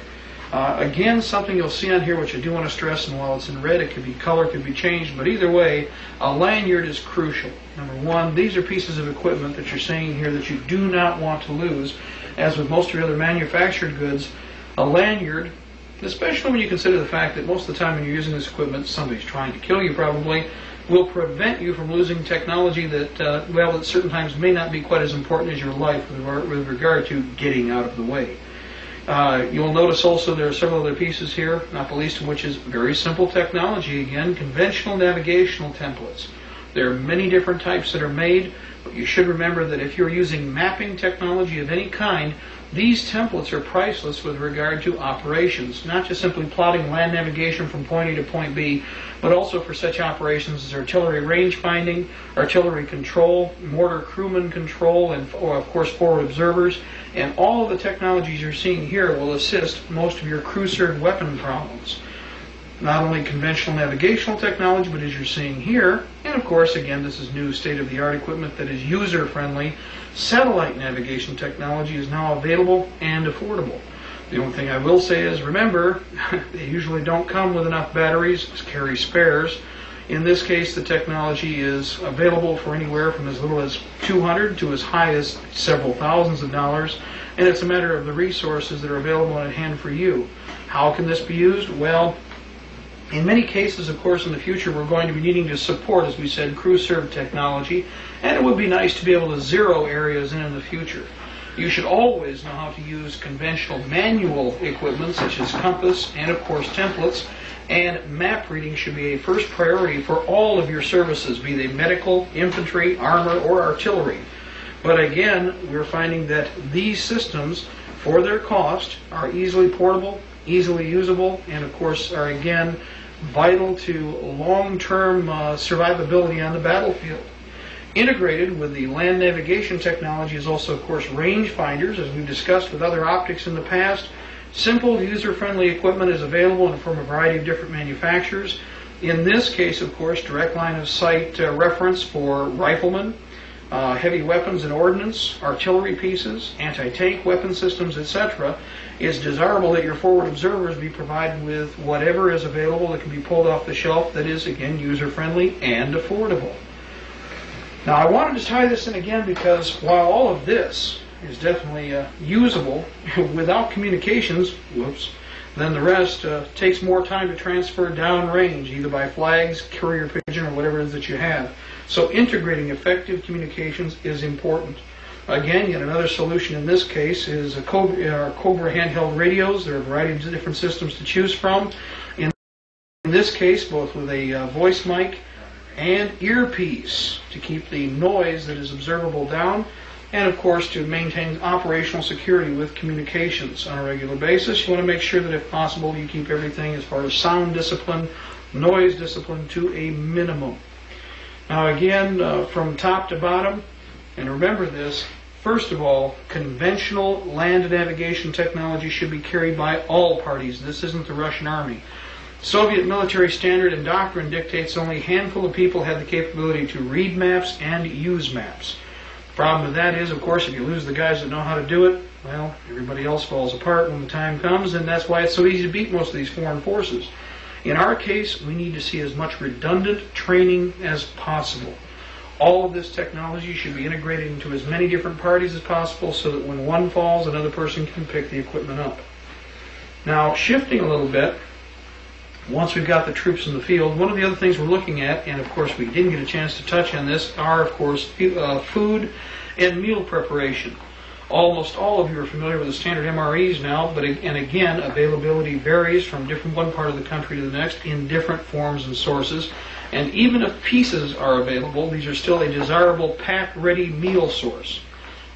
Again, something you'll see on here which I do want to stress, and while it's in red, it could be color, it could be changed, but either way, a lanyard is crucial. Number one, these are pieces of equipment that you're seeing here that you do not want to lose. As with most of your other manufactured goods, a lanyard, especially when you consider the fact that most of the time when you're using this equipment, somebody's trying to kill you probably, will prevent you from losing technology that, well, at certain times may not be quite as important as your life with regard to getting out of the way. You'll notice also there are several other pieces here, not the least of which is very simple technology again, conventional navigational templates. There are many different types that are made, but you should remember that if you're using mapping technology of any kind, these templates are priceless with regard to operations, not just simply plotting land navigation from point A to point B, but also for such operations as artillery range finding, artillery control, mortar crewman control, and of course forward observers. And all of the technologies you're seeing here will assist most of your crew-served weapon problems. Not only conventional navigational technology, but as you're seeing here, and of course, again, this is new state-of-the-art equipment that is user-friendly. Satellite navigation technology is now available and affordable. The only thing I will say is, remember, they usually don't come with enough batteries, carry spares. In this case, the technology is available for anywhere from as little as $200 to as high as several thousands of dollars, and it's a matter of the resources that are available at hand for you. How can this be used? Well, in many cases, of course, in the future, we're going to be needing to support, as we said, crew-served technology, and it would be nice to be able to zero areas in the future. You should always know how to use conventional manual equipment, such as compass and, of course, templates, and map reading should be a first priority for all of your services, be they medical, infantry, armor, or artillery. But again, we're finding that these systems, for their cost, are easily portable, easily usable, and of course are again vital to long-term survivability on the battlefield. Integrated with the land navigation technology is also, of course, range finders, as we've discussed with other optics in the past. Simple, user-friendly equipment is available from a variety of different manufacturers. In this case, of course, direct line of sight reference for riflemen, heavy weapons and ordnance, artillery pieces, anti-tank weapon systems, etc. It's desirable that your forward observers be provided with whatever is available that can be pulled off the shelf that is, again, user-friendly and affordable. Now, I wanted to tie this in again because while all of this is definitely usable, without communications, then the rest takes more time to transfer downrange, either by flags, carrier pigeon, or whatever it is that you have. So integrating effective communications is important. Again, yet another solution in this case is Cobra handheld radios. There are a variety of different systems to choose from. In this case, both with a voice mic and earpiece to keep the noise that is observable down, and of course to maintain operational security with communications on a regular basis. You want to make sure that if possible you keep everything as far as sound discipline, noise discipline to a minimum. Now again, from top to bottom, and remember this, First of all, conventional land navigation technology should be carried by all parties. This isn't the Russian army. Soviet military standard and doctrine dictates only a handful of people had the capability to read maps and use maps. The problem with that is, of course, if you lose the guys that know how to do it, well, everybody else falls apart when the time comes, and that's why it's so easy to beat most of these foreign forces. In our case, we need to see as much redundant training as possible. All of this technology should be integrated into as many different parties as possible so that when one falls, another person can pick the equipment up. Now, shifting a little bit, once we've got the troops in the field, one of the other things we're looking at, and of course we didn't get a chance to touch on this, are of course food and meal preparation. Almost all of you are familiar with the standard MREs now, and again, availability varies from one part of the country to the next in different forms and sources. And even if pieces are available, these are still a desirable pack-ready meal source.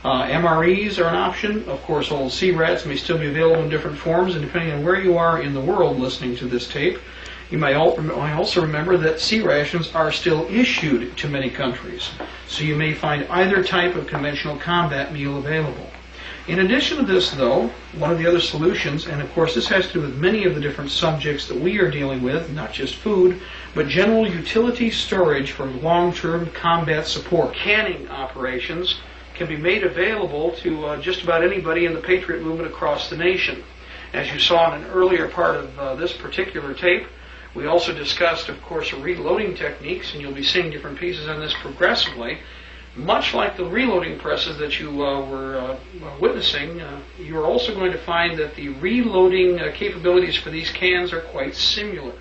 MREs are an option. Of course, old CRATs may still be available in different forms, and depending on where you are in the world listening to this tape, you might also remember that C rations are still issued to many countries. So you may find either type of conventional combat meal available. In addition to this, though, one of the other solutions, and of course this has to do with many of the different subjects that we are dealing with, not just food, but general utility storage for long-term combat support. Canning operations can be made available to just about anybody in the Patriot movement across the nation. As you saw in an earlier part of this particular tape, we also discussed, of course, reloading techniques, and you'll be seeing different pieces on this progressively. Much like the reloading presses that you were witnessing, you're also going to find that the reloading capabilities for these cans are quite similar.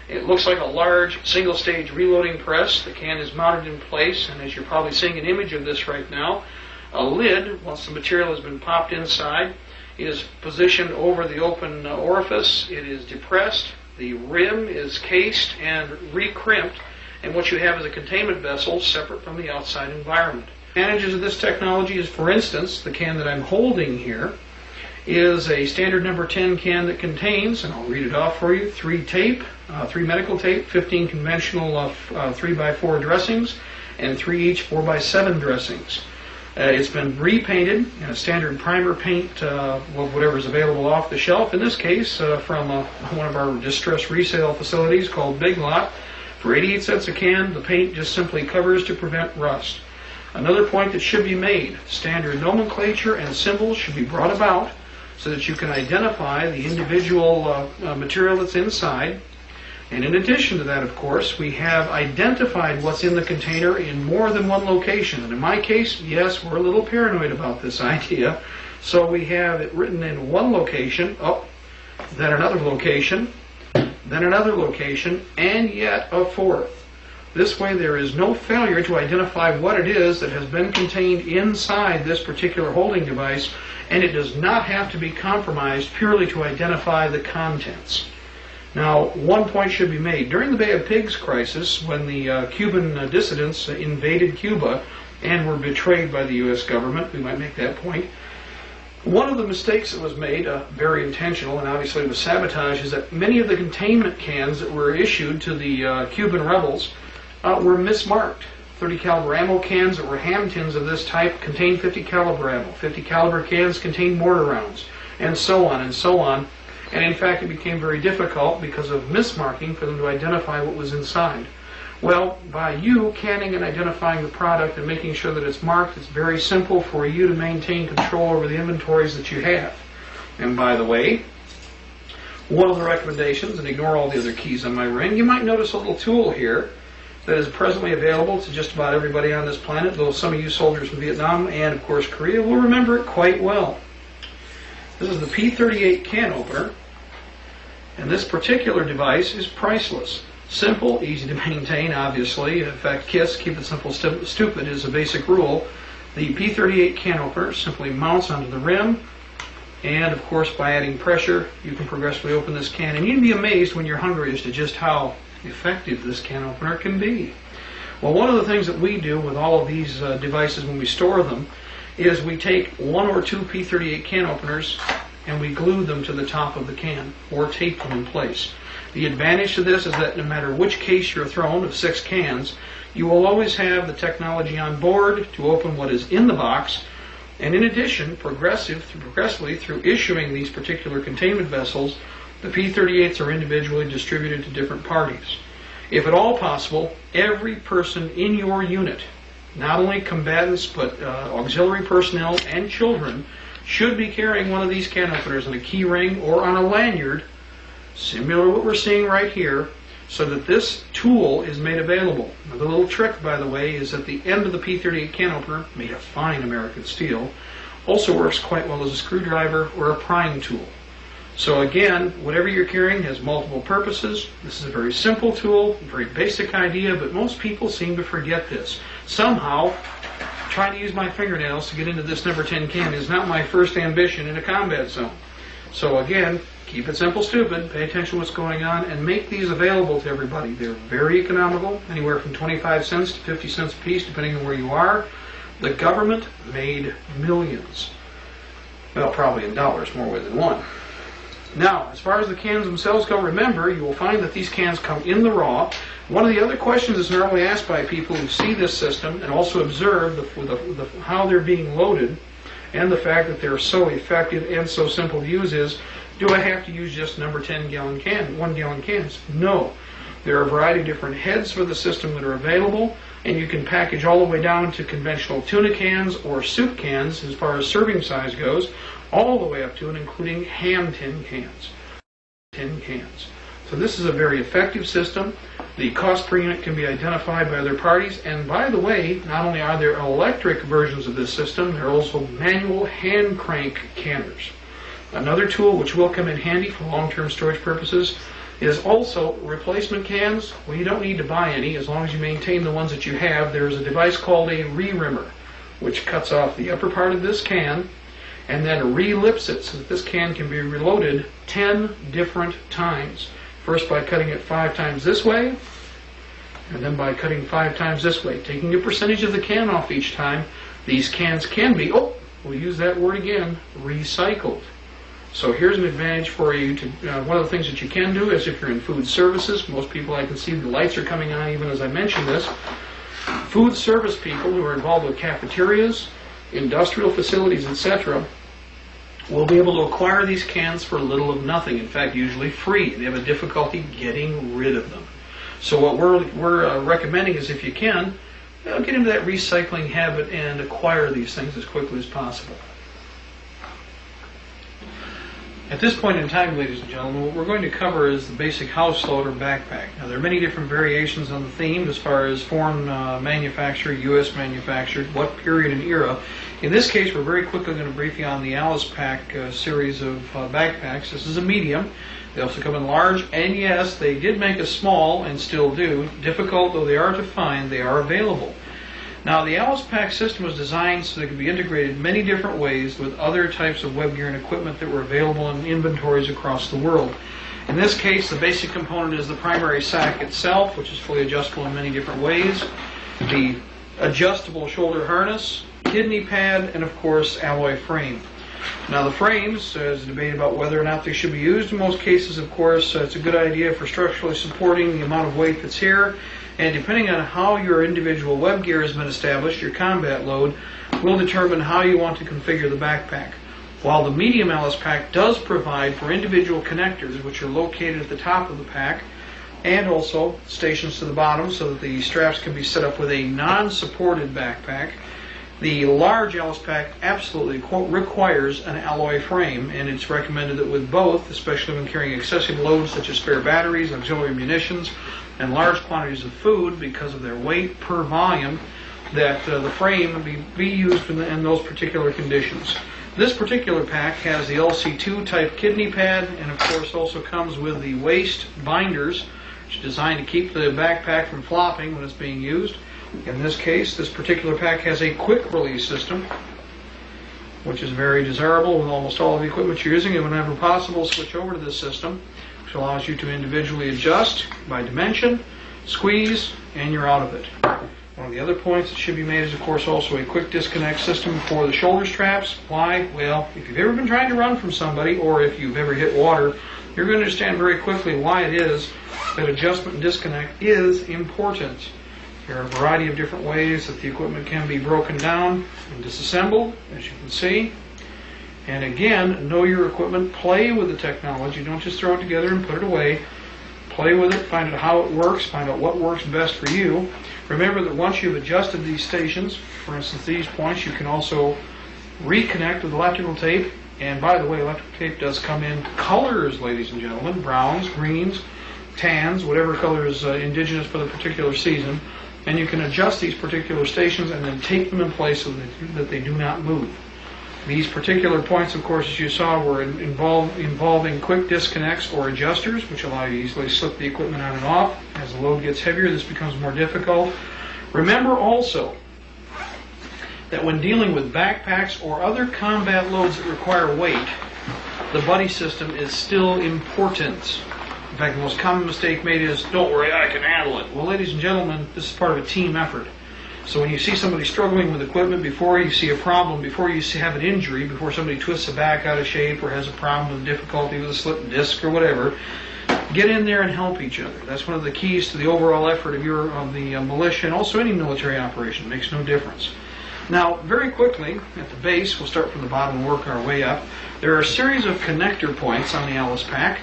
It looks like a large single-stage reloading press. The can is mounted in place, and as you're probably seeing an image of this right now, a lid, once the material has been popped inside, is positioned over the open orifice. It is depressed. The rim is cased and recrimped, and what you have is a containment vessel separate from the outside environment. Advantages of this technology is, for instance, the can that I'm holding here is a standard number 10 can that contains, and I'll read it off for you, 3 medical tape, 15 conventional 3x4 dressings, and 3 each 4x7 dressings. It's been repainted in a standard primer paint, whatever is available off the shelf. In this case, from one of our distress resale facilities called Big Lot. For 88 cents a can, the paint just simply covers to prevent rust. Another point that should be made, standard nomenclature and symbols should be brought about so that you can identify the individual material that's inside. And in addition to that, of course, we have identified what's in the container in more than one location. And in my case, yes, we're a little paranoid about this idea. So we have it written in one location, then another location, then another location, and yet a fourth. This way there is no failure to identify what it is that has been contained inside this particular holding device, and it does not have to be compromised purely to identify the contents. Now, one point should be made. During the Bay of Pigs crisis, when the Cuban dissidents invaded Cuba and were betrayed by the U.S. government, we might make that point, one of the mistakes that was made, very intentional, and obviously it was sabotage, is that many of the containment cans that were issued to the Cuban rebels were mismarked. 30 caliber ammo cans that were ham tins of this type contained 50 caliber ammo. 50 caliber cans contained mortar rounds, and so on and so on. And in fact, it became very difficult because of mismarking for them to identify what was inside. Well, by you canning and identifying the product and making sure that it's marked, it's very simple for you to maintain control over the inventories that you have. And by the way, one of the recommendations, and ignore all the other keys on my ring, you might notice a little tool here that is presently available to just about everybody on this planet, though some of you soldiers from Vietnam and, of course, Korea will remember it quite well. This is the P38 can opener, and this particular device is priceless. Simple, easy to maintain, obviously. In fact, KISS, keep it simple, stupid, is a basic rule. The P38 can opener simply mounts onto the rim, and of course, by adding pressure, you can progressively open this can. And you'd be amazed when you're hungry as to just how effective this can opener can be. Well, one of the things that we do with all of these devices when we store them is we take 1 or 2 P38 can openers and we glue them to the top of the can or tape them in place. The advantage to this is that no matter which case you're thrown of 6 cans, you will always have the technology on board to open what is in the box, And in addition, progressively through issuing these particular containment vessels, the P-38s are individually distributed to different parties. If at all possible, every person in your unit, not only combatants but auxiliary personnel and children, should be carrying one of these can openers on a key ring or on a lanyard, similar to what we're seeing right here, so that this tool is made available. Now, the little trick, by the way, is that the end of the P-38 can opener, made of fine American steel, also works quite well as a screwdriver or a prying tool. So again, whatever you're carrying has multiple purposes. This is a very simple tool, a very basic idea, but most people seem to forget this. Somehow, trying to use my fingernails to get into this number 10 can is not my first ambition in a combat zone. So again, keep it simple, stupid, pay attention to what's going on, and make these available to everybody. They're very economical, anywhere from 25 cents to 50 cents a piece, depending on where you are. The government made millions. Well, probably in dollars, more ways than one. Now, as far as the cans themselves go, remember, you will find that these cans come in the raw. One of the other questions that's normally asked by people who see this system and also observe how they're being loaded and the fact that they're so effective and so simple to use is, do I have to use just number 10 gallon can, 1 gallon cans? No. There are a variety of different heads for the system that are available, and you can package all the way down to conventional tuna cans or soup cans as far as serving size goes, all the way up to and including ham tin cans. So this is a very effective system. The cost per unit can be identified by other parties, and by the way, not only are there electric versions of this system, there are also manual hand crank canners. Another tool which will come in handy for long-term storage purposes is also replacement cans. Well, you don't need to buy any as long as you maintain the ones that you have. There's a device called a re-rimmer, which cuts off the upper part of this can and then re-lips it so that this can be reloaded 10 different times. First by cutting it 5 times this way, and then by cutting 5 times this way. Taking a percentage of the can off each time, these cans can be, we'll use that word again, recycled. So here's an advantage for you. One of the things that you can do is if you're in food services, most people, I can see the lights are coming on even as I mention this, food service people who are involved with cafeterias, industrial facilities, etc., will be able to acquire these cans for little of nothing. In fact, usually free. They have a difficulty getting rid of them. So what we're recommending is if you can, get into that recycling habit and acquire these things as quickly as possible. At this point in time, ladies and gentlemen, what we're going to cover is the basic house load or backpack. Now, there are many different variations on the theme as far as foreign manufacturer, U.S. manufactured, what period and era. In this case, we're very quickly going to brief you on the Alice Pack series of backpacks. This is a medium. They also come in large, and yes, they did make a small and still do. Difficult though they are to find, they are available. Now, the Alice Pack system was designed so that it could be integrated many different ways with other types of web gear and equipment that were available in inventories across the world. In this case, the basic component is the primary sack itself, which is fully adjustable in many different ways, the adjustable shoulder harness, kidney pad, and of course, alloy frame. Now, the frames, there's a debate about whether or not they should be used. In most cases, of course, it's a good idea for structurally supporting the amount of weight that's here. And depending on how your individual web gear has been established, your combat load will determine how you want to configure the backpack. While the medium Alice Pack does provide for individual connectors, which are located at the top of the pack, and also stations to the bottom so that the straps can be set up with a non-supported backpack, the large Alice Pack absolutely requires an alloy frame, and it's recommended that with both, especially when carrying excessive loads such as spare batteries, auxiliary munitions, and large quantities of food because of their weight per volume, that the frame be used in those particular conditions. This particular pack has the LC2 type kidney pad, and of course also comes with the waist binders, which is designed to keep the backpack from flopping when it's being used. In this case, this particular pack has a quick release system, which is very desirable with almost all of the equipment you're using, and whenever possible, switch over to this system, which allows you to individually adjust by dimension, squeeze, and you're out of it. One of the other points that should be made is, of course, also a quick disconnect system for the shoulder straps. Why? Well, if you've ever been trying to run from somebody, or if you've ever hit water, you're going to understand very quickly why it is that adjustment and disconnect is important. There are a variety of different ways that the equipment can be broken down and disassembled, as you can see. And again, know your equipment, play with the technology, don't just throw it together and put it away. Play with it, find out how it works, find out what works best for you. Remember that once you've adjusted these stations, for instance these points, you can also reconnect with electrical tape. And by the way, electrical tape does come in colors, ladies and gentlemen, browns, greens, tans, whatever color is indigenous for the particular season. And you can adjust these particular stations and then tape them in place so that they do not move. These particular points, of course, as you saw, were involving quick disconnects or adjusters, which allow you to easily slip the equipment on and off. As the load gets heavier, this becomes more difficult. Remember also that when dealing with backpacks or other combat loads that require weight, the buddy system is still important. In fact, the most common mistake made is, don't worry, I can handle it. Well, ladies and gentlemen, this is part of a team effort. So when you see somebody struggling with equipment, before you see a problem, before you have an injury, before somebody twists a back out of shape or has a problem with difficulty with a slipped disc or whatever, get in there and help each other. That's one of the keys to the overall effort of the militia and also any military operation. It makes no difference. Now, very quickly, at the base, we'll start from the bottom and work our way up. There are a series of connector points on the Alice Pack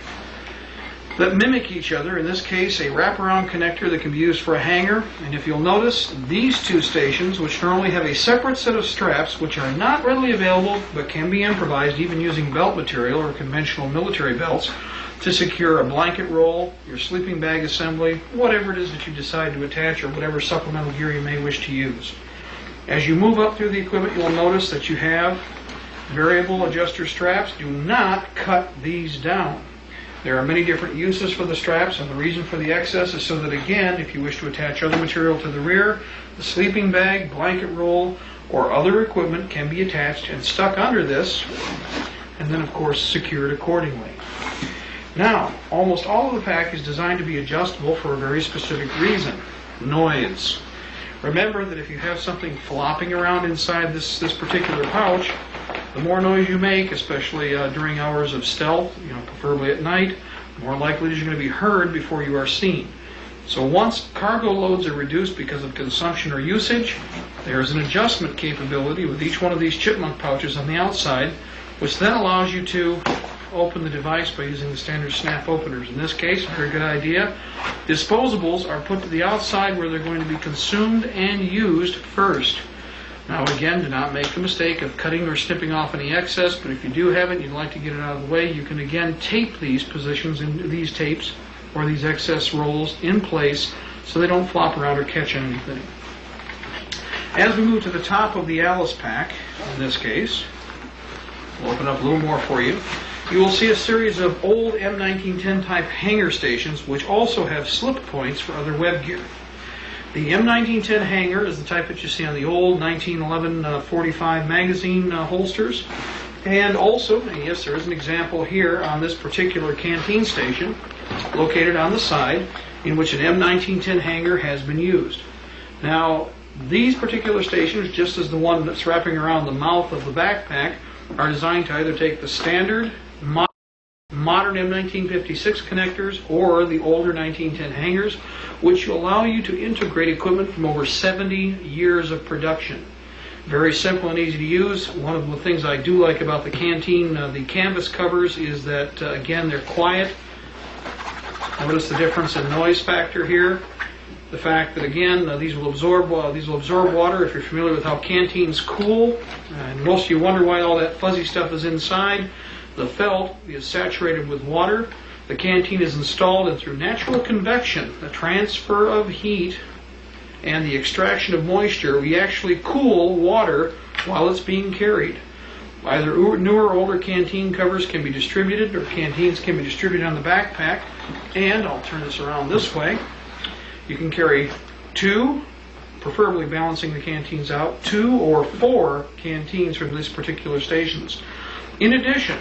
that mimic each other. In this case, a wraparound connector that can be used for a hanger. And if you'll notice, these two stations, which normally have a separate set of straps, which are not readily available but can be improvised even using belt material or conventional military belts, to secure a blanket roll, your sleeping bag assembly, whatever it is that you decide to attach or whatever supplemental gear you may wish to use. As you move up through the equipment, you'll notice that you have variable adjuster straps. Do not cut these down. There are many different uses for the straps, and the reason for the excess is so that, again, if you wish to attach other material to the rear, the sleeping bag, blanket roll, or other equipment can be attached and stuck under this, and then, of course, secured accordingly. Now, almost all of the pack is designed to be adjustable for a very specific reason: noise. Remember that if you have something flopping around inside this particular pouch, the more noise you make, especially during hours of stealth, preferably at night, the more likely you're going to be heard before you are seen. So once cargo loads are reduced because of consumption or usage, there is an adjustment capability with each one of these chipmunk pouches on the outside, which then allows you to open the device by using the standard snap openers. In this case, a very good idea. Disposables are put to the outside where they're going to be consumed and used first. Now again, do not make the mistake of cutting or snipping off any excess, but if you do have it and you'd like to get it out of the way, you can again tape these positions in these tapes or these excess rolls in place so they don't flop around or catch anything. As we move to the top of the Alice Pack, in this case, we'll open up a little more for you. You will see a series of old M1910 type hanger stations which also have slip points for other web gear. The M1910 hanger is the type that you see on the old 1911 45 magazine holsters. And also, and yes, there is an example here on this particular canteen station located on the side in which an M1910 hanger has been used. Now, these particular stations, just as the one that's wrapping around the mouth of the backpack, are designed to either take the standard modern M1956 connectors or the older 1910 hangers, which will allow you to integrate equipment from over 70 years of production. Very simple and easy to use. One of the things I do like about the canteen, the canvas covers, is that again, they're quiet. Notice the difference in noise factor here. The fact that again, these will absorb water. If you're familiar with how canteens cool, and most of you wonder why all that fuzzy stuff is inside. The felt is saturated with water. The canteen is installed, and through natural convection, the transfer of heat and the extraction of moisture, we actually cool water while it's being carried. Either newer or older canteen covers can be distributed, or canteens can be distributed on the backpack. And I'll turn this around this way. You can carry 2, preferably balancing the canteens out, 2 or 4 canteens from these particular stations. In addition,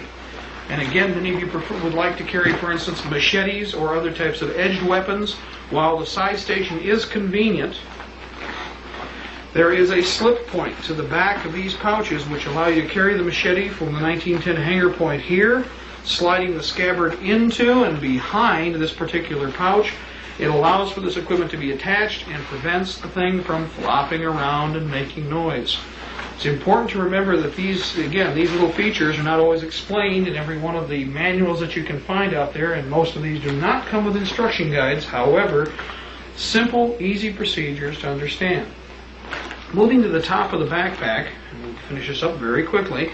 and again, many of you would like to carry, for instance, machetes or other types of edged weapons. While the side station is convenient, there is a slip point to the back of these pouches which allow you to carry the machete from the 1910 hanger point here, sliding the scabbard into and behind this particular pouch, It allows for this equipment to be attached and prevents the thing from flopping around and making noise. It's important to remember that these little features are not always explained in every one of the manuals that you can find out there, and most of these do not come with instruction guides. However, simple, easy procedures to understand. Moving to the top of the backpack, and we'll finish this up very quickly,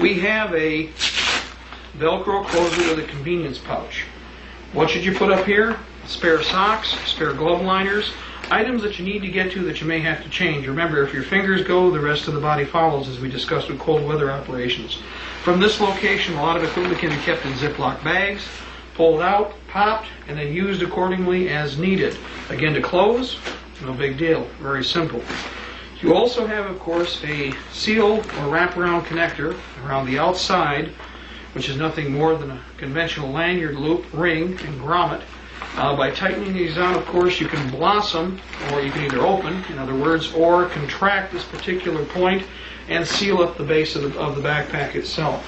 we have a Velcro closer with a convenience pouch. What should you put up here? Spare socks, spare glove liners, items that you need to get to that you may have to change. Remember, if your fingers go, the rest of the body follows, as we discussed with cold weather operations. From this location, a lot of equipment can be kept in Ziploc bags, pulled out, popped, and then used accordingly as needed. Again, to close, no big deal, very simple. You also have, of course, a seal or wraparound connector around the outside, which is nothing more than a conventional lanyard loop, ring, and grommet. By tightening these down, of course, you can blossom, or you can either open, in other words, or contract this particular point and seal up the base of the backpack itself.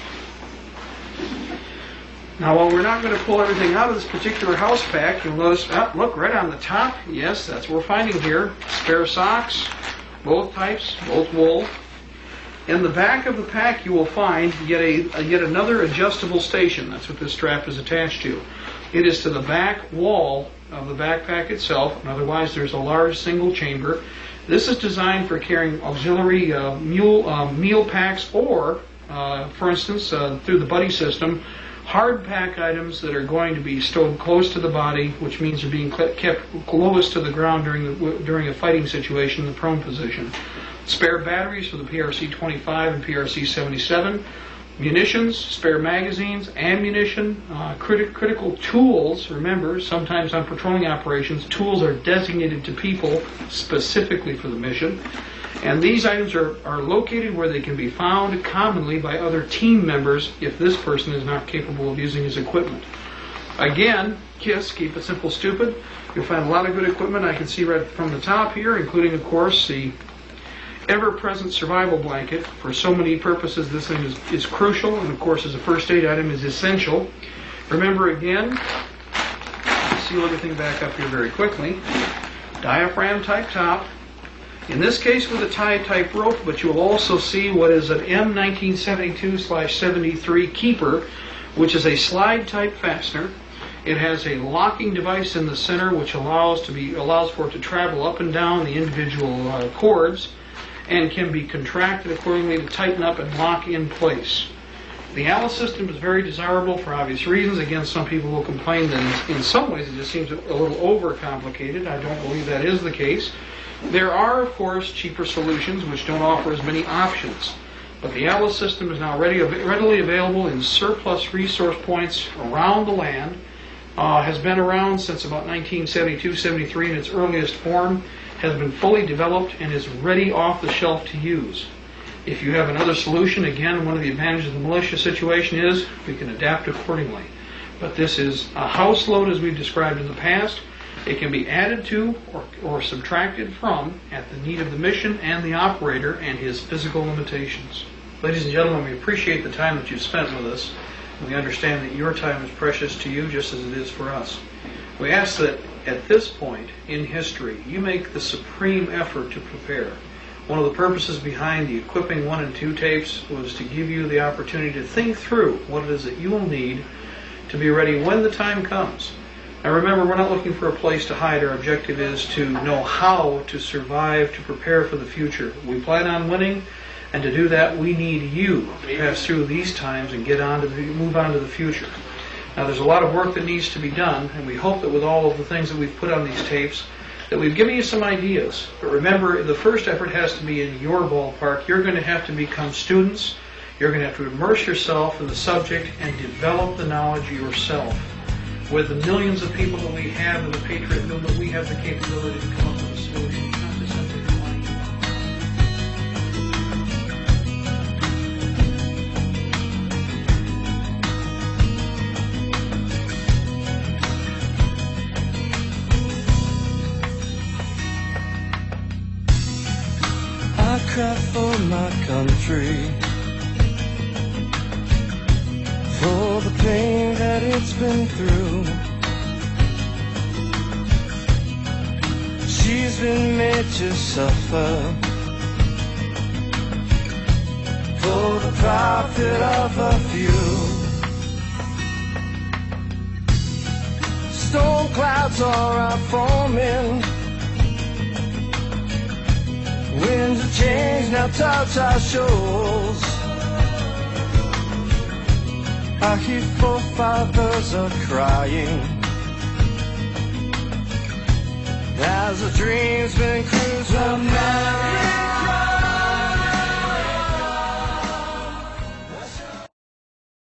Now, while we're not going to pull everything out of this particular house pack, you'll notice, look, right on the top, yes, that's what we're finding here, spare socks, both types, both wool. In the back of the pack, you will find yet another adjustable station. That's what this strap is attached to. It is to the back wall of the backpack itself, and otherwise there's a large single chamber. This is designed for carrying auxiliary meal packs or, for instance, through the buddy system, hard pack items that are going to be stowed close to the body, which means they're being kept close to the ground during a fighting situation in the prone position. Spare batteries for the PRC-25 and PRC-77. Munitions, spare magazines, ammunition, critical tools. Remember, sometimes on patrolling operations, tools are designated to people specifically for the mission. And these items are located where they can be found commonly by other team members if this person is not capable of using his equipment. Again, KISS, keep it simple, stupid. You'll find a lot of good equipment I can see right from the top here, including, of course, the ever-present survival blanket. For so many purposes, this thing is crucial, and of course, as a first aid item, is essential. Remember again, seal everything back up here very quickly. Diaphragm type top. In this case, with a tie type rope, but you will also see what is an M1972/73 keeper, which is a slide type fastener. It has a locking device in the center, which allows for it to travel up and down the individual cords, and can be contracted accordingly to tighten up and lock in place. The Alice system is very desirable for obvious reasons. Again, some people will complain that in some ways it just seems a little overcomplicated. I don't believe that is the case. There are, of course, cheaper solutions which don't offer as many options. But the Alice system is now readily available in surplus resource points around the land. Has been around since about 1972-73 in its earliest form, has been fully developed, and is ready off the shelf to use. If you have another solution, again, one of the advantages of the militia situation is we can adapt accordingly. But this is a house load, as we've described in the past. It can be added to or subtracted from at the need of the mission and the operator and his physical limitations. Ladies and gentlemen, we appreciate the time that you've spent with us. We understand that your time is precious to you just as it is for us. We ask that at this point in history, you make the supreme effort to prepare. One of the purposes behind the Equipping 1 and 2 tapes was to give you the opportunity to think through what it is that you will need to be ready when the time comes. Now remember, we're not looking for a place to hide. Our objective is to know how to survive, to prepare for the future. We plan on winning, and to do that, we need you to pass through these times and move on to the future. Now, there's a lot of work that needs to be done, and we hope that with all of the things that we've put on these tapes, that we've given you some ideas. But remember, the first effort has to be in your ballpark. You're going to have to become students. You're going to have to immerse yourself in the subject and develop the knowledge yourself. With the millions of people that we have in the Patriot movement, we have the capability to come up with a solution. Not to simply relying I cry for my country, for the pain that it's been through. She's been made to suffer for the profit of a few. Storm clouds are forming, winds of change now touch our shores. Our hear forefathers are crying as the dream's been cruised.